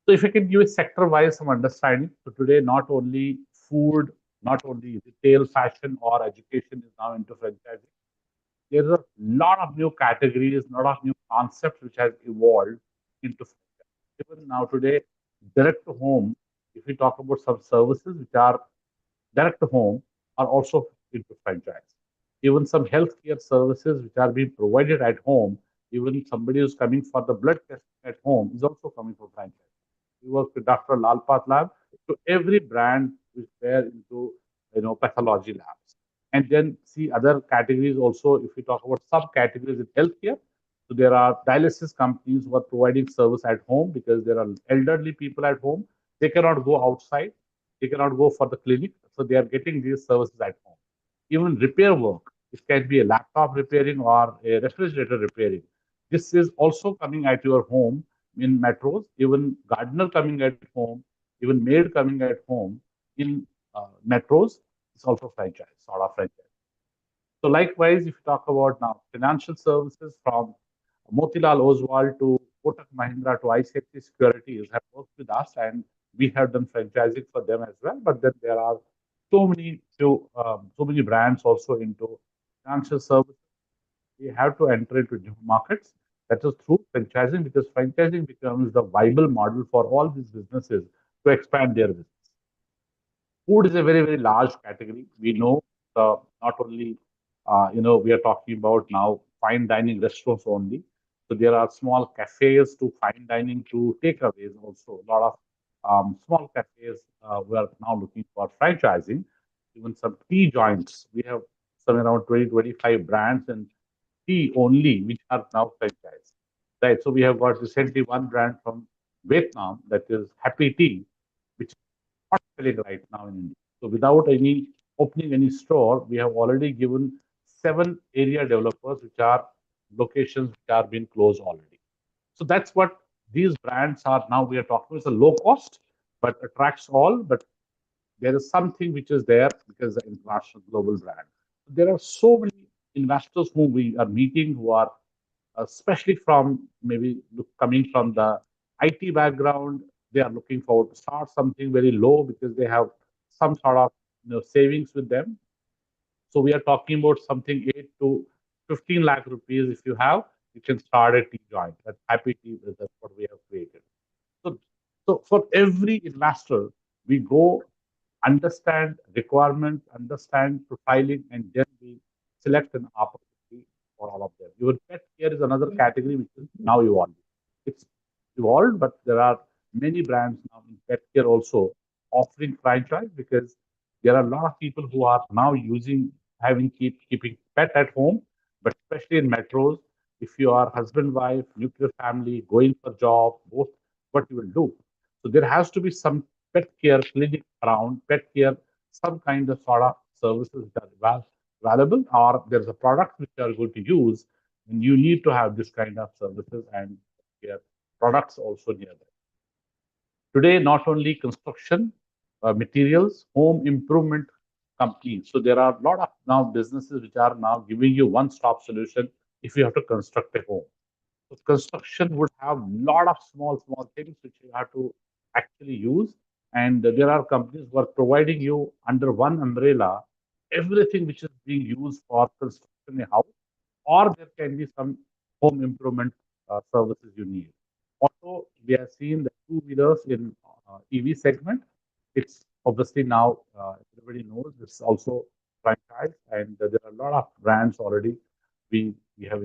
So if you can give a sector-wise some understanding, so today not only food, not only retail, fashion, or education is now into franchising. There's a lot of new categories, a lot of new concepts which has evolved into franchise. Even now today, direct to home, if we talk about some services which are direct to home, are also into franchise. Even some healthcare services which are being provided at home, even somebody who's coming for the blood test at home is also coming from franchise. We work with Dr. Lalpat Lab. So every brand is there into pathology labs. And then see other categories also. If we talk about subcategories in healthcare, so there are dialysis companies who are providing service at home because there are elderly people at home. They cannot go outside. They cannot go for the clinic. So they are getting these services at home. Even repair work. It can be a laptop repairing or a refrigerator repairing. This is also coming at your home in metros, even gardener coming at home, even maid coming at home in metros. It's also franchise, sort of franchise. So likewise, if you talk about now financial services from Motilal Oswal to Kotak Mahindra to ICICI Securities have worked with us, and we have done franchising for them as well. But then there are so many brands also into financial services. We have to enter into new markets. That is through franchising, because franchising becomes the viable model for all these businesses to expand their business. Food is a very, very large category. We know not only, we are talking about now fine dining restaurants only. So there are small cafes to fine dining to takeaways also. A lot of small cafes we are now looking for franchising. Even some tea joints. We have some around 20, 25 brands and tea only, which are now franchised. Right. So we have got recently one brand from Vietnam, that is Happy Tea, which is not selling right now in India. So without any opening any store, we have already given 7 area developers, which are locations which are being closed already. So that's what these brands are now. We are talking. It's a low cost, but attracts all. But there is something which is there because the international global brand. There are so many investors who we are meeting who are especially from maybe coming from the IT background. They are looking forward to start something very low because they have some sort of savings with them. So we are talking about something 8 to 15 lakh rupees. If you have, you can start a tea joint. That's Happy Tea. That's what we have created. So, so for every investor, we go understand requirements, understand profiling, and then we select an opportunity for all of them. Even pet care is another category which is now evolving. It's evolved, but there are many brands now in pet care also offering franchise, because there are a lot of people who are now keeping pet at home, but especially in metros, if you are husband, wife, nuclear family, going for job, both, what you will do. So there has to be some pet care clinic around, pet care, some kind of sort of services that are valuable, or there's a product which you are going to use, and you need to have this kind of services and care products also near them. Today, not only construction materials, home improvement companies. So there are a lot of now businesses which are now giving you one-stop solution if you have to construct a home. So construction would have a lot of small things which you have to actually use. And there are companies who are providing you under one umbrella everything which is being used for construction a house, or there can be some home improvement services you need. Also, we have seen the two-wheelers in EV segment. It's obviously now everybody knows it's also franchise, and there are a lot of brands already. We have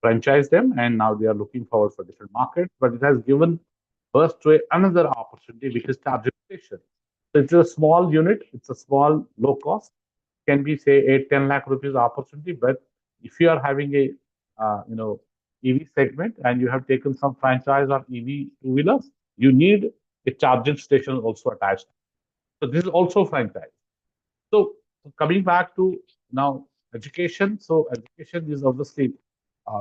franchised them, and now they are looking forward for different markets. But it has given birth to another opportunity, which is charging station. So it's a small unit. It's a small, low cost. Can be say 8-10 lakh rupees opportunity. But if you are having a EV segment and you have taken some franchise of EV two wheelers, you need a charging station also attached. So this is also franchise. So coming back to now education. So education is obviously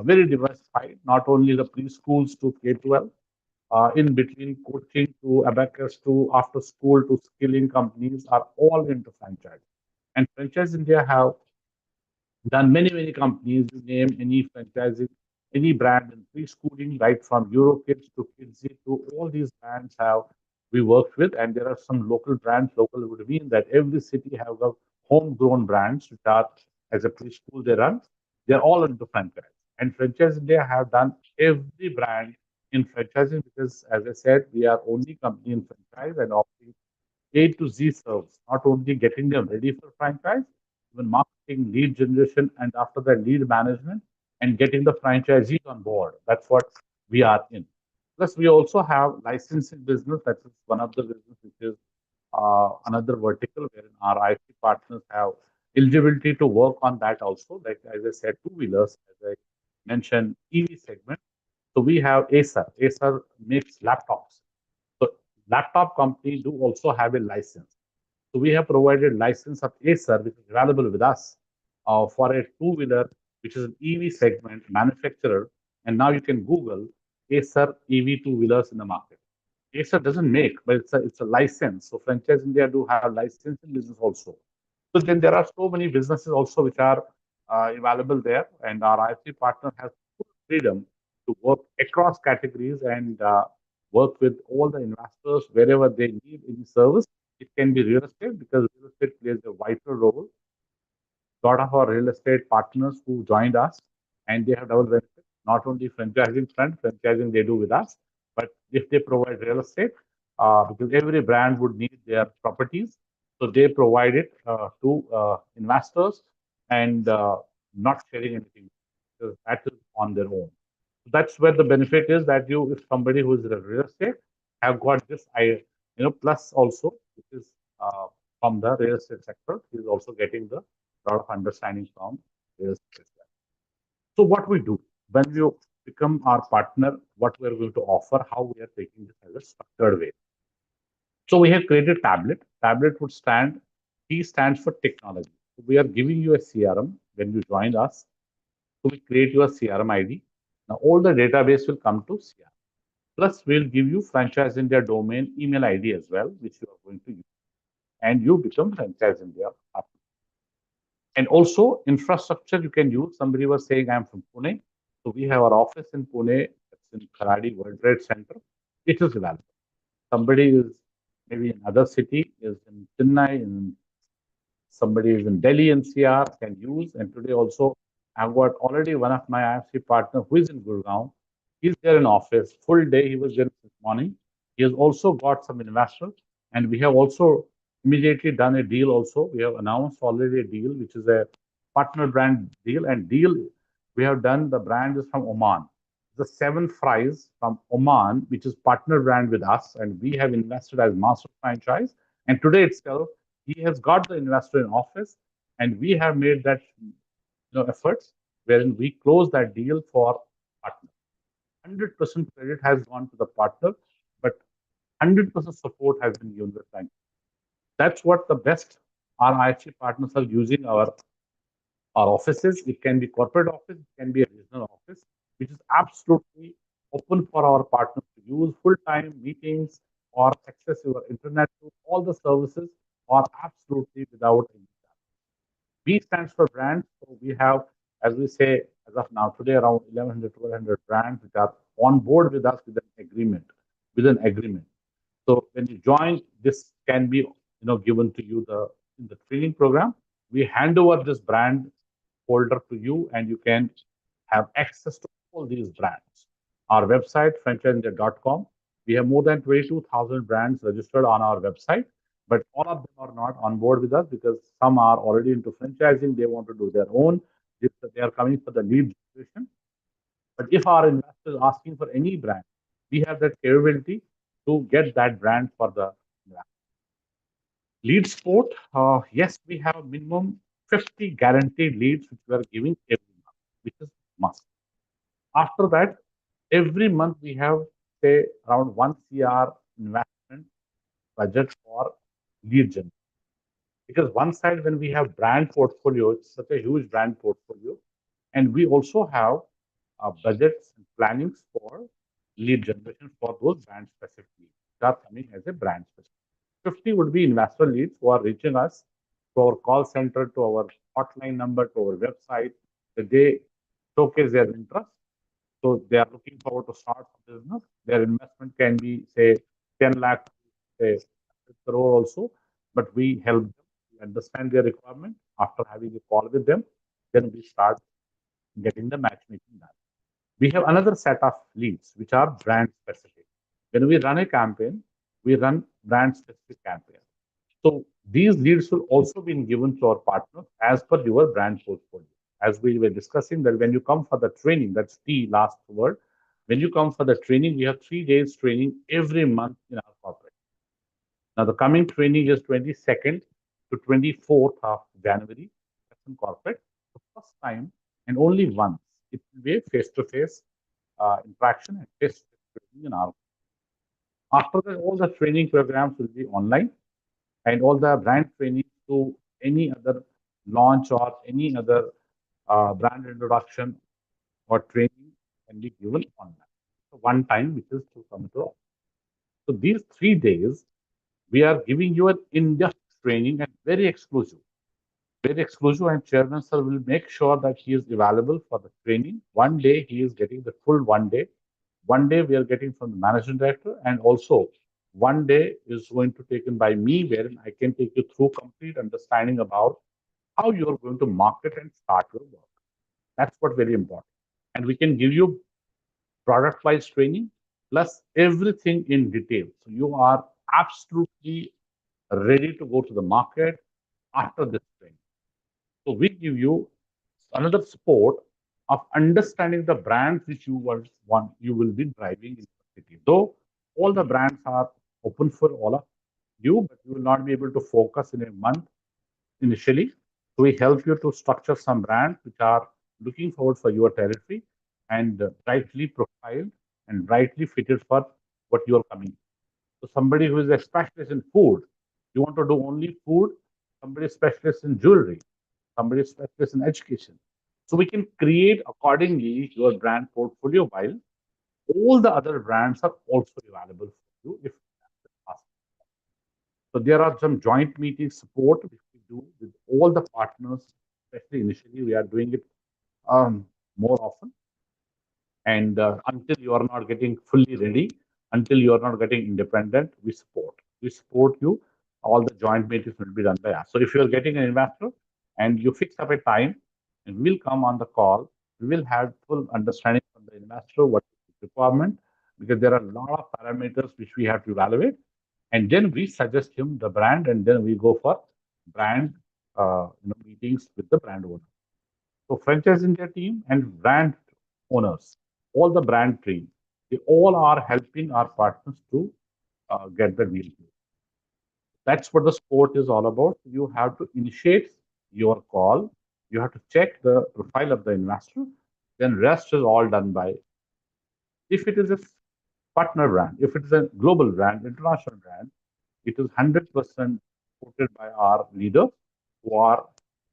very diversified. Not only the preschools to K-12, in between coaching to abacus to after school to skilling companies are all into franchise. And franchise India have done many companies. You name any franchising, any brand in preschooling, right from Eurokids to Kidsy to all these brands have we worked with, and there are some local brands. Local would mean that every city have got homegrown brands which are as a preschool they run. They're all into franchise, and franchise India have done every brand in franchising because, as I said, we are only company in franchise and offering A to Z serves, not only getting them ready for franchise, even marketing, lead generation, and after that, lead management, and getting the franchisees on board. That's what we are in. Plus, we also have licensing business. That is one of the business which is another vertical wherein our IT partners have eligibility to work on that also. Like as I said, two wheelers, as I mentioned, EV segment. So we have Acer. Acer makes laptops. So laptop company do also have a license. So we have provided license of Acer, which is available with us for a two-wheeler, which is an EV segment manufacturer. And now you can Google Acer EV two-wheelers in the market. Acer doesn't make, but it's a license. So franchise India do have licensing business also. So then there are so many businesses also which are available there, and our IFC partner has full freedom to work across categories and work with all the investors wherever they need any service. It can be real estate because real estate plays a vital role. A lot of our real estate partners who joined us, and they have double benefit. Not only franchising front, franchising they do with us, but if they provide real estate, because every brand would need their properties, so they provide it to investors and not sharing anything because that is on their own. So that's where the benefit is that you, if somebody who is in real estate, have got this, plus also, which is from the real estate sector, is also getting the lot of understanding from real estate as well. So what we do when you become our partner, what we are going to offer, how we are taking this as a structured way. So we have created tablet. Tablet would stand, T stands for technology. So we are giving you a CRM when you join us. So we create your CRM ID. Now all the database will come to CRM. Plus we'll give you Franchise India domain email ID as well, which you are going to use. And you become Franchise India partner. And also infrastructure you can use. Somebody was saying I'm from Pune. So we have our office in Pune. It's in Kharadi World Trade Center. It is available. Somebody is maybe in another city, is in Chennai, in somebody is in Delhi NCR can use. And today also, I've got already one of my IFC partner who is in Gurgaon. He's there in office full day. He was there this morning. He has also got some investors, and we have also immediately done a deal. Also, we have announced already a deal, which is a partner brand deal. And deal we have done. The brand is from Oman. The Seven Fries from Oman, which is partner brand with us, and we have invested as master franchise. And today itself, he has got the investor in office, and we have made that efforts wherein we close that deal for partner. 100% credit has gone to the partner, but 100% support has been given to the bank. That's what the best our IFC partners are using our offices. It can be corporate office, it can be a regional office, which is absolutely open for our partners to use full-time meetings or access your internet to all the services or absolutely without any charge. B stands for brands. So we have, as we say, as of now, today around 1100, 1200 brands which are on board with us with an agreement. With an agreement. So when you join, this can be given to you in the training program. We hand over this brand folder to you, and you can have access to all these brands. Our website, franchiseindia.com, we have more than 22,000 brands registered on our website, but all of them are not on board with us because some are already into franchising. They want to do their own. They are coming for the lead generation. But if our investor is asking for any brand, we have that capability to get that brand for the brand. Lead support, yes, we have a minimum 50 guaranteed leads which we are giving every month, which is must. After that, every month we have, say, around 1 CR investment budget for lead generation. Because one side, when we have brand portfolio, it's such a huge brand portfolio, and we also have budgets and plannings for lead generation for those brand specific leads that are coming as a brand specific. 50 would be investor leads who are reaching us to our call center, to our hotline number, to our website, that they showcase their interest. So they are looking forward to start a business. Their investment can be, say, 10 lakh, say, crore also, but we help them understand their requirement. After having a call with them, then we start getting the matchmaking done. We have another set of leads which are brand specific. When we run a campaign, we run brand specific campaign. So these leads will also be given to our partners as per your brand portfolio. As we were discussing that when you come for the training, that's the last word. When you come for the training, we have 3 days training every month in our corporate. Now the coming training is 22nd to 24th of January. That's in corporate. The first time and only once it will be a face-to-face interaction and face-to-face training in our. After that, all the training programs will be online, and all the brand training to any other launch or any other brand introduction or training can be given online. So one time, which is to come to. So these 3 days, we are giving you an in-depth training and very exclusive. Very exclusive, and Chairman Sir will make sure that he is available for the training. One day he is getting the full 1 day. 1 day we are getting from the managing director, and also 1 day is going to be taken by me, wherein I can take you through complete understanding about how you are going to market and start your work. That's what very important. And we can give you product-wise training plus everything in detail. So you are absolutely ready to go to the market after this training. So we give you another support of understanding the brands which you will be driving in the city. Though all the brands are open for all of you, but you will not be able to focus in a month initially. So we help you to structure some brands which are looking forward for your territory and rightly profiled and rightly fitted for what you are coming. So somebody who is a specialist in food, you want to do only food. Somebody specialist in jewelry, somebody specialist in education. So we can create accordingly your brand portfolio while all the other brands are also available for you if asked. So there are some joint meeting support which we do with all the partners, especially initially we are doing it more often. And until you are not getting fully ready, until you are not getting independent, we support. We support you. All the joint meetings will be done by us. So if you are getting an investor and you fix up a time, and we'll come on the call, we will have full understanding from the investor what is the requirement, because there are a lot of parameters which we have to evaluate. And then we suggest him the brand, and then we go for brand meetings with the brand owner. So franchise India team and brand owners, all the brand team, they all are helping our partners to get the deal. That's what the sport is all about. You have to initiate your call. You have to check the profile of the investor. Then rest is all done by. If it is a partner brand, if it is a global brand, international brand, it is 100% supported by our leaders who are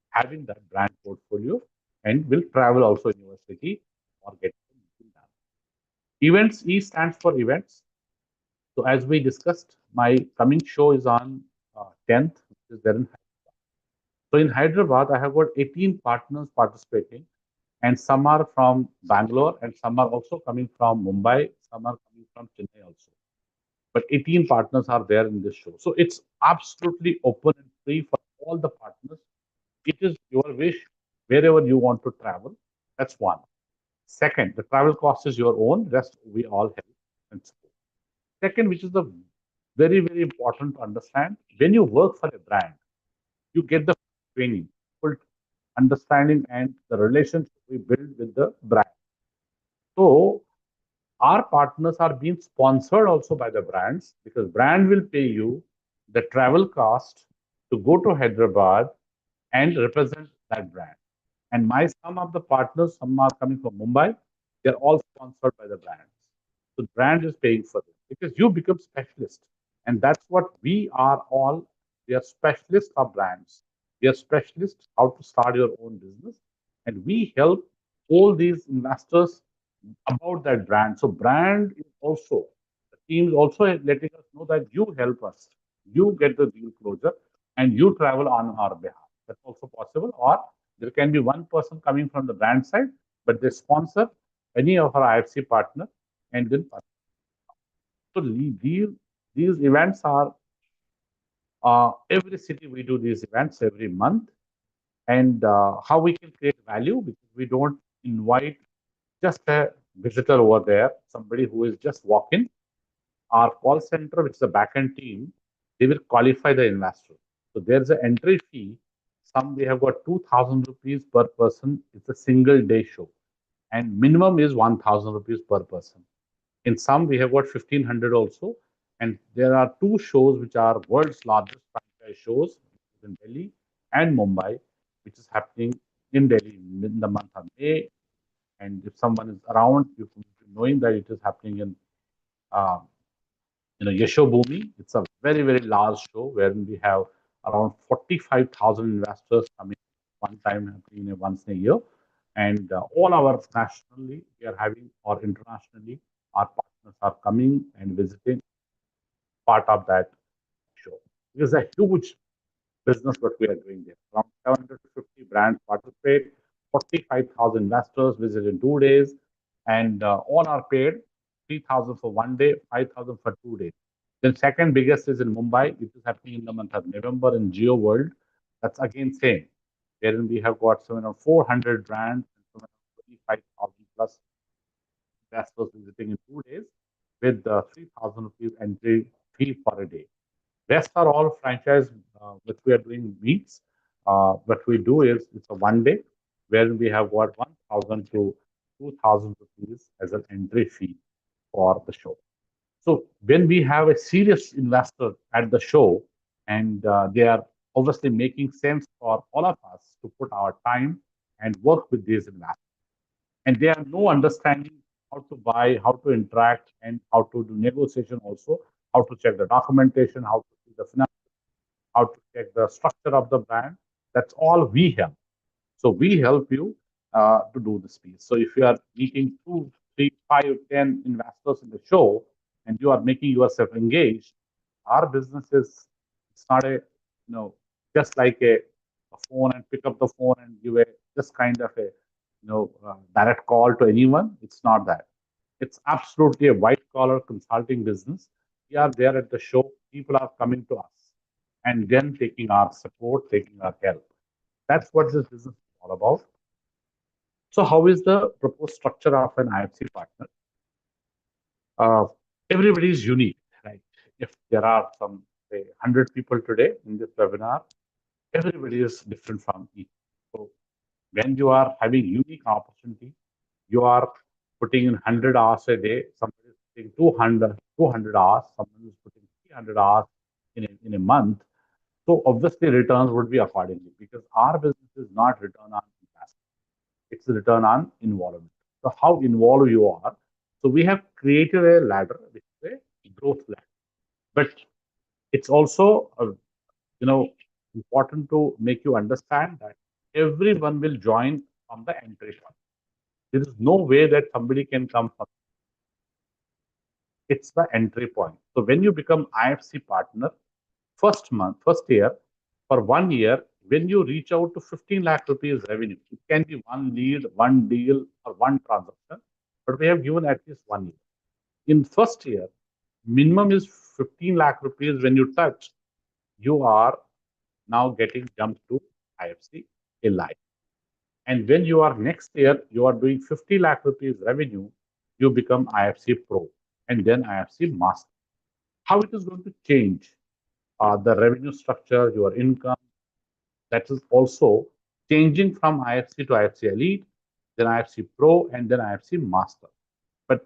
having that brand portfolio and will travel also in your city or get something done. Events, E stands for events. So as we discussed, my coming show is on 10th, which is there in So in Hyderabad, I have got 18 partners participating, and some are from Bangalore, and some are also coming from Mumbai, some are coming from Chennai also. But 18 partners are there in this show. So it's absolutely open and free for all the partners. It is your wish wherever you want to travel. That's one. Second, the travel cost is your own, rest we all help and support. Second, which is the very, very important to understand, when you work for a brand, you get the training, full understanding, and the relationship we build with the brand. So our partners are being sponsored also by the brands because brand will pay you the travel cost to go to Hyderabad and represent that brand. And my some of the partners, some are coming from Mumbai, they're all sponsored by the brands. So the brand is paying for it because you become specialist. And that's what we are all. We are specialists of brands. We are specialists how to start your own business. And we help all these investors about that brand. So brand is also, the team is also letting us know that you help us. You get the deal closure and you travel on our behalf. That's also possible. Or there can be one person coming from the brand side, but they sponsor any of our IFC partner and then so these events are every city we do these events every month, and how we can create value because we don't invite just a visitor over there, somebody who is just walking. Our call center, which is a backend team, they will qualify the investor. So there's an entry fee. Some we have got 2,000 rupees per person. It's a single day show, and minimum is 1,000 rupees per person. In some, we have got 1,500 also. And there are two shows which are world's largest franchise shows in Delhi and Mumbai, which is happening in Delhi in the month of May. And if someone is around, you can knowing that it is happening in uh, Yashobhumi. It's a very, very large show wherein we have around 45,000 investors coming one time happening once in a year. And all our nationally, we are having, or internationally, our partners are coming and visiting part of that show. It is a huge business what we are doing there. Around 750 brands participate, 45,000 investors visit in 2 days, and all are paid 3,000 for one day, 5,000 for 2 days. Then second biggest is in Mumbai. It is happening in the month of November in Geo World. That's again same, wherein we have got 400 brands and 25,000 plus investors visiting in 2 days with 3,000 rupees entry fee for a day. Rest are all franchise which we are doing meets. What we do is it's a one day where we have got 1,000 to 2,000 rupees as an entry fee for the show. So when we have a serious investor at the show and they are obviously making sense for all of us to put our time and work with these investors and they have no understanding how to buy, how to interact, and how to do negotiation also, how to check the documentation, how to see the finance, how to check the structure of the brand. That's all we help. So we help you to do this piece. So if you are meeting 2, 3, 5, 10 investors in the show and you are making yourself engaged, our business is it's not a just like a phone and pick up the phone and give a just kind of a direct call to anyone. It's not that. It's absolutely a white collar consulting business. We are there at the show. People are coming to us and then taking our support, taking our help. That's what this business is all about. So, how is the proposed structure of an IFC partner? Uh, Everybody is unique, right? If there are some, say, 100 people today in this webinar, everybody is different from each. So, when you are having unique opportunity, you are putting in 100 hours a day, somebody is putting 200 hours, someone is putting 300 hours in a month. So obviously returns would be accordingly because our business is not return on investment. It's a return on involvement. So how involved you are. So we have created a ladder, which is a growth ladder. But it's also important to make you understand that everyone will join from the entry point. There is no way that somebody can come from it's the entry point. So when you become IFC partner, first year, for 1 year, when you reach out to 15 lakh rupees revenue, it can be one lead, one deal, or one transaction, but we have given at least 1 year. In first year, minimum is 15 lakh rupees. When you touch, you are now getting jumped to IFC Elite. And when you are next year, you are doing 50 lakh rupees revenue, you become IFC Pro and then IFC Master. How it is going to change the revenue structure, your income, that is also changing from IFC to IFC Elite, then IFC Pro, and then IFC Master. But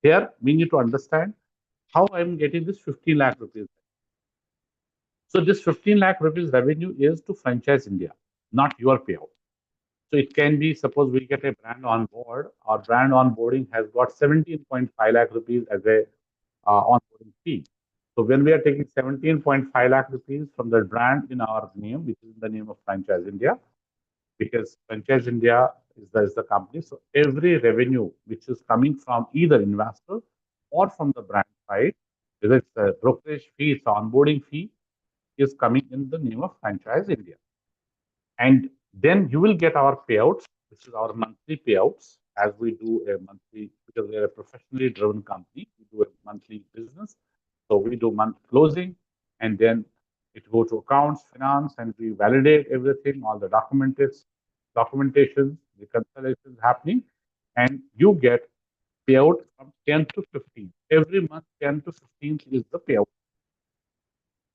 here we need to understand how I'm getting this 15 lakh rupees. So this 15 lakh rupees revenue is to Franchise India, not your payout. So it can be, suppose we get a brand on board, our brand onboarding has got 17.5 lakh rupees as a onboarding fee. So when we are taking 17.5 lakh rupees from the brand in our name, which is the name of Franchise India, because Franchise India is the company. So every revenue which is coming from either investor or from the brand side, whether it's a brokerage fee, it's onboarding fee, is coming in the name of Franchise India. And then you will get our payouts, which is our monthly payouts, as we do a monthly, because we are a professionally driven company, we do a monthly business. So we do month closing, and then it goes to accounts, finance, and we validate everything, all the documentation, reconciliations happening, and you get payout from 10 to 15. Every month, 10 to 15th is the payout.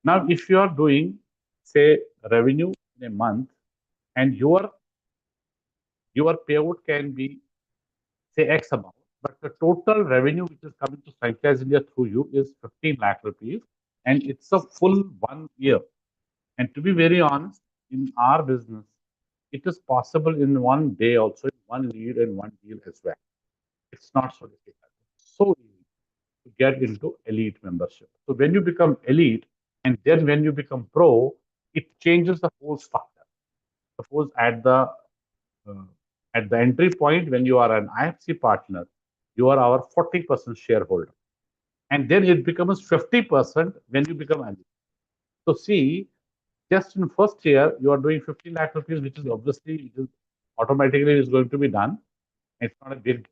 Now, if you are doing, say, revenue in a month, and your payout can be, say, X amount, but the total revenue which is coming to Franchise India through you is 15 lakh rupees, and it's a full 1 year. And to be very honest, in our business, it is possible in 1 day also, one lead and one deal as well. It's not so difficult. It's so easy to get into elite membership. So when you become elite, and then when you become pro, it changes the whole structure. Suppose at the entry point, when you are an IFC partner, you are our 40% shareholder. And then it becomes 50% when you become elite. So see, just in first year, you are doing 15 lakh rupees, which is obviously, it is automatically is going to be done. It's not a big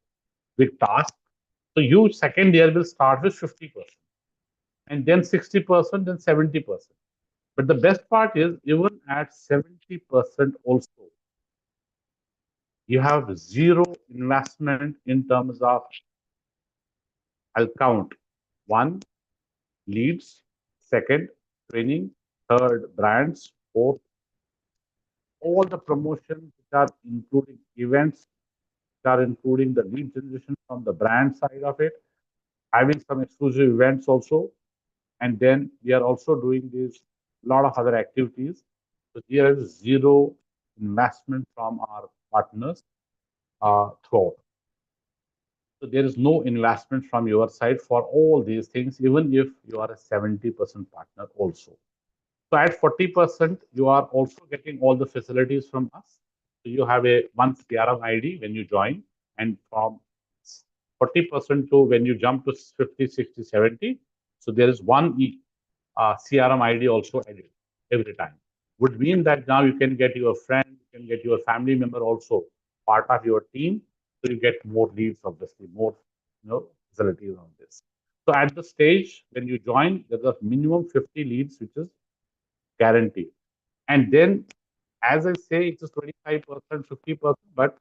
task. So you second year will start with 50%, and then 60%, then 70%. But the best part is even at 70% also, you have zero investment in terms of, I'll count, one, leads, second, training, third, brands, fourth, all the promotions which are including events, which are including the lead generation from the brand side of it, having some exclusive events also. And then we are also doing this lot of other activities. So there is zero investment from our partners throughout. So there is no investment from your side for all these things, even if you are a 70% partner also. So at 40%, you are also getting all the facilities from us. So you have a one CRM ID when you join, and from 40% to when you jump to 50, 60, 70, so there is one CRM ID also added every time. Would mean that now you can get your friend, you can get your family member also part of your team, so you get more leads, obviously, more facilities on this. So at the stage when you join, there's a minimum 50 leads, which is guaranteed. And then, as I say, it is 25%, 50%, but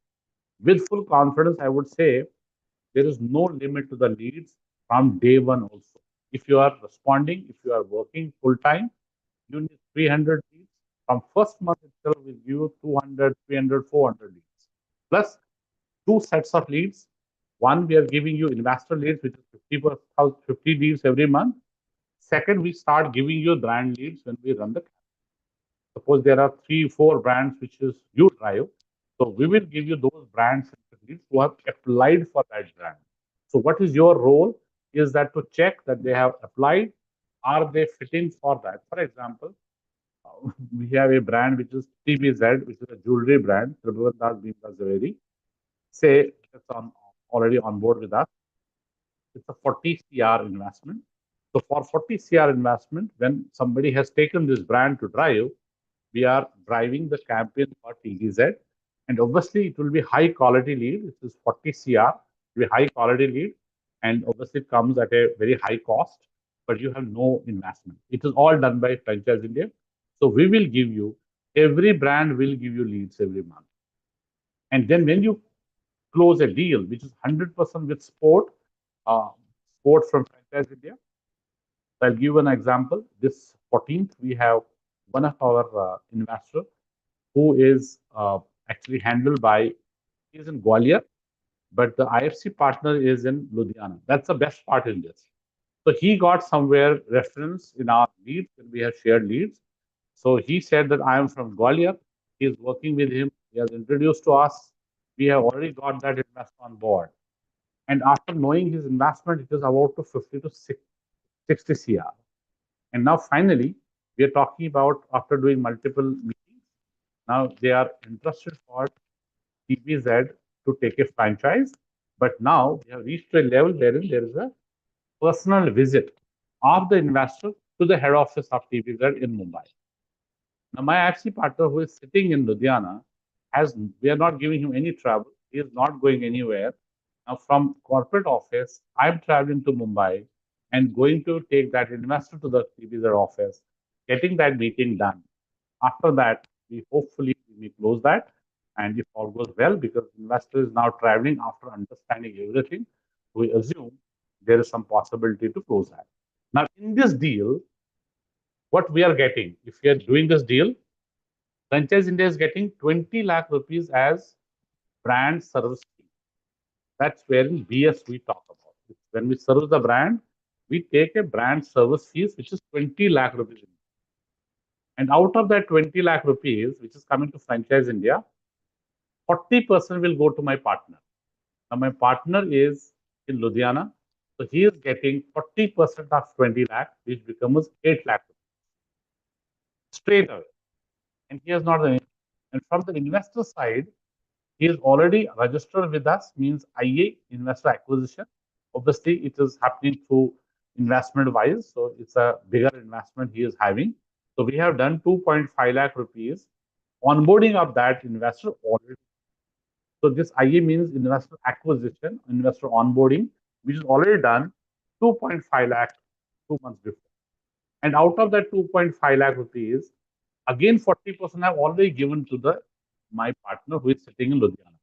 with full confidence, I would say there is no limit to the leads from day one also. If you are responding, if you are working full time, you need 300 leads. From first month itself, we give you 200, 300, 400 leads. Plus two sets of leads. One, we are giving you investor leads, which is 50 leads every month. Second, we start giving you brand leads when we run the campaign. Suppose there are 3, 4 brands which is you drive. So we will give you those brands who have applied for that brand. So what is your role is that to check that they have applied, are they fitting for that? For example, we have a brand which is TBZ, which is a jewelry brand, Tribhuvandas Bhimdas Zaveri. Say it's already on board with us. It's a 40 CR investment. So for 40 CR investment, when somebody has taken this brand to drive, we are driving the campaign for TVZ. And obviously, it will be high quality lead. It is 40 CR, will be high quality lead. And obviously, it comes at a very high cost, but you have no investment. It is all done by Franchise India. So we will give you, every brand will give you leads every month. And then when you close a deal, which is 100% with uh, sport from Franchise India, I'll give an example. This 14th, we have one of our investor who is actually handled by, he is in Gwalior, but the IFC partner is in Ludhiana. That's the best part in this. So he got somewhere reference in our leads, and we have shared leads. So he said that I am from Gwalior. He is working with him. He has introduced to us. We have already got that investment on board. And after knowing his investment, it is about to 50 to 60 CR. And now finally, we are talking about, after doing multiple meetings, now they are interested for TBZ to take a franchise. But now we have reached to a level wherein there is a personal visit of the investor to the head office of TBZ in Mumbai. Now, my IFC partner who is sitting in Ludhiana we are not giving him any travel. He is not going anywhere. Now, from corporate office, I'm traveling to Mumbai and going to take that investor to the TBZ office, getting that meeting done. After that, we hopefully we may close that. And if all goes well, because investor is now traveling after understanding everything, we assume there is some possibility to close that. Now, in this deal, what we are getting, if we are doing this deal, Franchise India is getting 20 lakh rupees as brand service fee. That's where in BS we talk about. When we service the brand, we take a brand service fees, which is 20 lakh rupees. And out of that 20 lakh rupees, which is coming to Franchise India, 40% will go to my partner. Now, my partner is in Ludhiana, so he is getting 40% of 20 lakh, which becomes 8 lakh rupees straight away. And he has not done anything. And from the investor side, he is already registered with us, means IA, investor acquisition. Obviously, it is happening through investment wise, so it's a bigger investment he is having. So we have done 2.5 lakh rupees onboarding of that investor already. So this IA means investor acquisition, investor onboarding, which is already done 2.5 lakh 2 months before. And out of that 2.5 lakh rupees, again 40% I've already given to the my partner who is sitting in Ludhiana.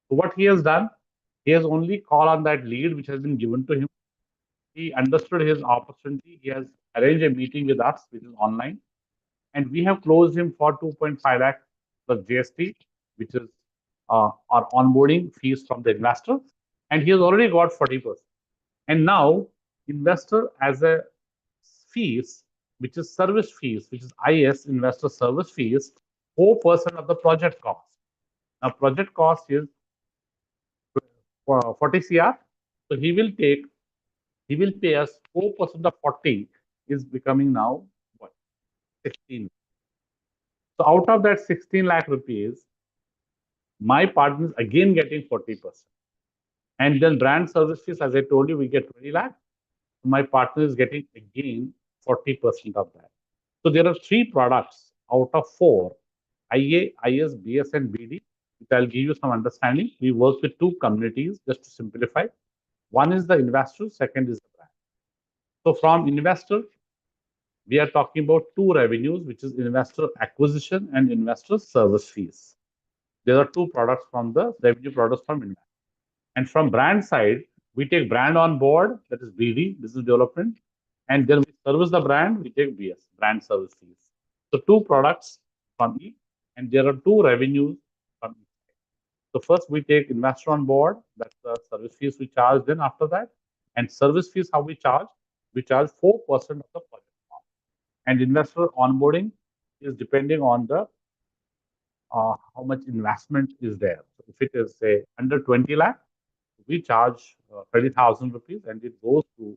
So what he has done, he has only called on that lead which has been given to him. He understood his opportunity. He has arranged a meeting with us, which is online, and we have closed him for 2.5 lakh plus GST, which is our onboarding fees from the investor, and he has already got 40%. And now, investor as a fees, which is service fees, which is IS, investor service fees, 4% of the project cost. Now, project cost is 40 CR. So he will pay us 4% of 40 is becoming now what? 16. So out of that 16 lakh rupees, my partner is again getting 40%. And then brand service fees, as I told you, we get 20 lakh. My partner is getting again 40% of that. So there are three products out of four, IA, IS, BS, and BD, which I'll give you some understanding. We work with two communities, just to simplify. One is the investor, second is the brand. So from investor, we are talking about two revenues, which is investor acquisition and investor service fees. There are two products from the revenue products from investor. And from brand side, we take brand on board, that is BD, business development, and then we service the brand, we take BS, brand service fees. So two products from each, and there are two revenues from each. So first we take investor on board, that's the service fees we charge. Then after that, and service fees, how we charge? We charge 4% of the project cost. And investor onboarding is depending on the how much investment is there. So if it is say under 20 lakh, we charge 30,000 rupees, and it goes to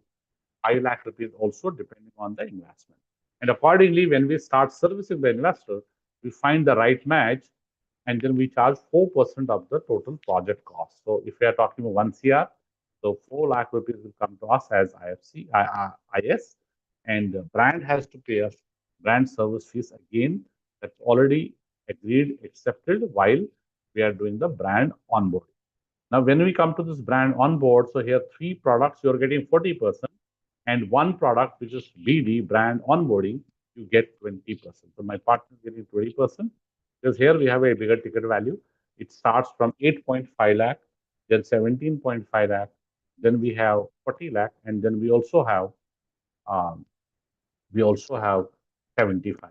5 lakh rupees also depending on the investment. And accordingly, when we start servicing the investor, we find the right match, and then we charge 4% of the total project cost. So if we are talking about 1 CR, so 4 lakh rupees will come to us as IS, and the brand has to pay us brand service fees again That's already agreed, accepted while we are doing the brand onboarding. Now, when we come to this brand on board, so here 3 products, you're getting 40%, and 1 product, which is BD, brand onboarding, you get 20%. So my partner is getting 20%, because here we have a bigger ticket value. It starts from 8.5 lakh, then 17.5 lakh, then we have 40 lakh, and then um, we also have 75.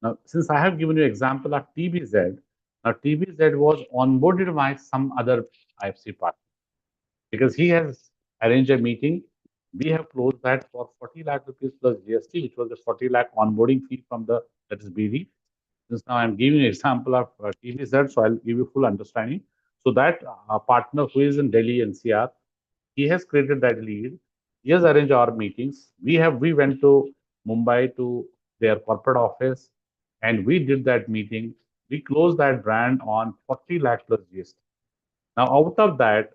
Now, since I have given you example of TBZ, now TBZ was onboarded by some other IFC partner because he has arranged a meeting. We have closed that for 40 lakh rupees plus GST, which was the 40 lakh onboarding fee from the, that is BD. Since now I'm giving an example of TVZ, so I'll give you full understanding. So that partner who is in Delhi NCR, he has created that lead. He has arranged our meetings. We went to Mumbai to their corporate office, and we did that meeting. We closed that brand on 40 lakh plus GST. Now, out of that,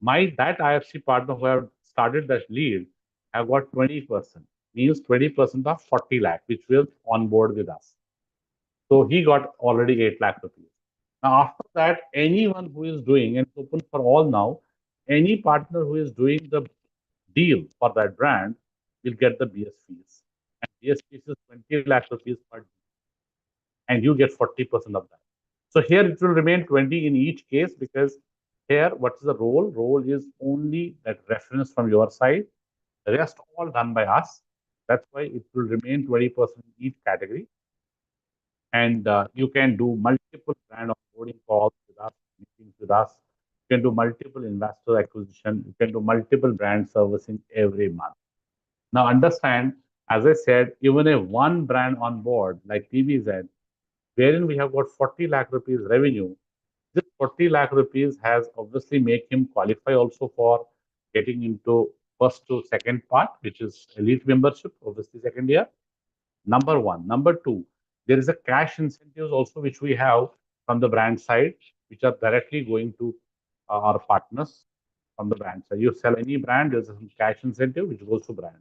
that IFC partner who have started that lead have got 20%, means 20% of 40 lakh, which will onboard with us. So he got already 8 lakh rupees. Now, after that, anyone who is doing, and it's open for all now, any partner who is doing the deal for that brand will get the BS fees. And BS fees is 20 lakh rupees per deal, and you get 40% of that. So here it will remain 20 in each case, because here what is the role? Role is only that reference from your side. The rest all done by us. That's why it will remain 20% in each category. And you can do multiple brand onboarding calls with us, meetings with us. You can do multiple investor acquisition. You can do multiple brand servicing every month. Now understand, as I said, even a one brand on board like TBZ, wherein we have got 40 lakh rupees revenue, this 40 lakh rupees has obviously make him qualify also for getting into first to second part, which is elite membership, obviously second year. Number one. Number two, there is a cash incentives also which we have from the brand side, which are directly going to our partners from the brand side. You sell any brand, there's a cash incentive which goes to brand.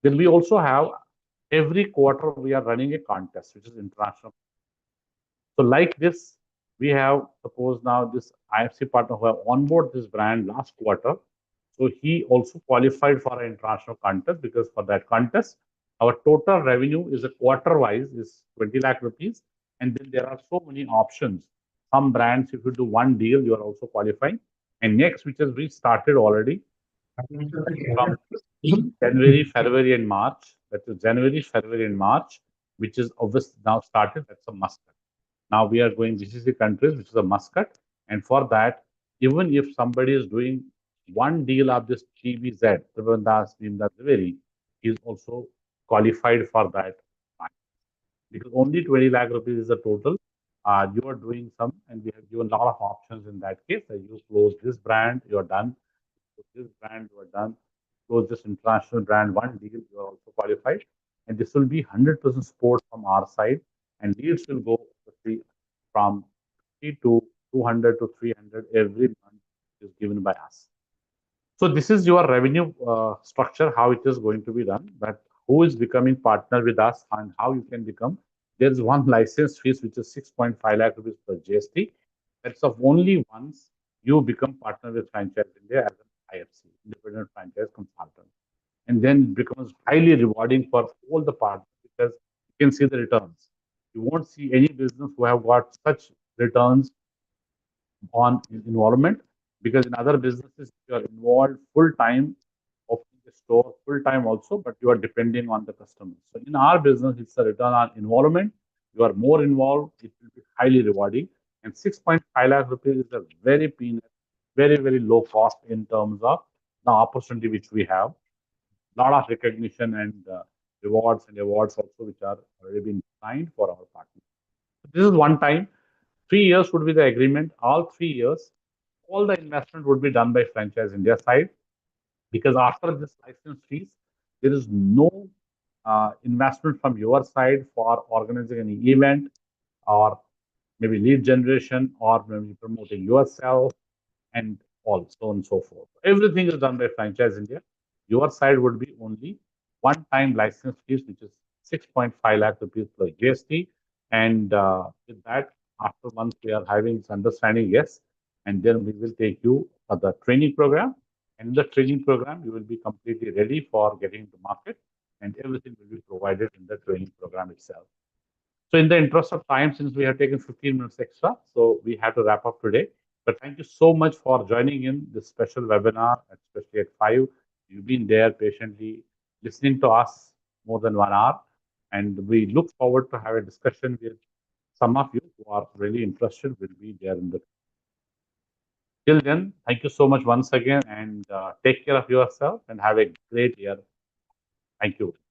Then we also have every quarter we are running a contest, which is international. So like this, we have suppose now this IFC partner who have onboard this brand last quarter. So he also qualified for an international contest, because for that contest, our total revenue is a quarter wise is 20 lakh rupees. And then there are so many options. Some brands, if you do one deal, you are also qualifying. And next, which has restarted already from January, February, and March. That is January, February, and March, which is obviously now started. That's a must. Now we are going GCC countries, which is a must cut. And for that, even if somebody is doing one deal of this TBZ, Trivandrum Nimda Trivedi, is also qualified for that. Because only 20 lakh rupees is the total. You are doing some, and we have given a lot of options in that case. You close this brand, you are done. Close this brand, you are done. Close this international brand, one deal, you are also qualified. And this will be 100% support from our side. And deals will go from 50 to 200 to 300 every month is given by us. So this is your revenue structure, how it is going to be done, that who is becoming partner with us and how you can become. There is one license fees, which is 6.5 lakh rupees per GST. That's of only once you become partner with Franchise India as an IFC, independent franchise consultant. And then it becomes highly rewarding for all the partners, because you can see the returns. You won't see any business who have got such returns on involvement, because in other businesses you are involved full time, opening the store full time also, but you are depending on the customers. So in our business, it's a return on involvement. You are more involved, it will be highly rewarding. And 6.5 lakh rupees is a very peanut, very low cost in terms of the opportunity which we have. A lot of recognition and rewards and awards also, which are already been signed for our partners. So this is one time. 3 years would be the agreement. All 3 years, all the investment would be done by Franchise India side, because after this license fees, there is no investment from your side for organizing any event, or maybe lead generation, or maybe promoting yourself, and all so on and so forth. Everything is done by Franchise India. Your side would be only one-time license fees, which is 6.5 lakh rupees plus GST. And with that, after months, we are having this understanding, yes, and then we will take you for the training program. And in the training program, you will be completely ready for getting to market, and everything will be provided in the training program itself. So in the interest of time, since we have taken 15 minutes extra, so we have to wrap up today. But thank you so much for joining in this special webinar, especially at 5. You've been there patiently listening to us more than 1 hour. And we look forward to have a discussion with some of you who are really interested will be there in the. Till then, thank you so much once again, and take care of yourself and have a great year. Thank you.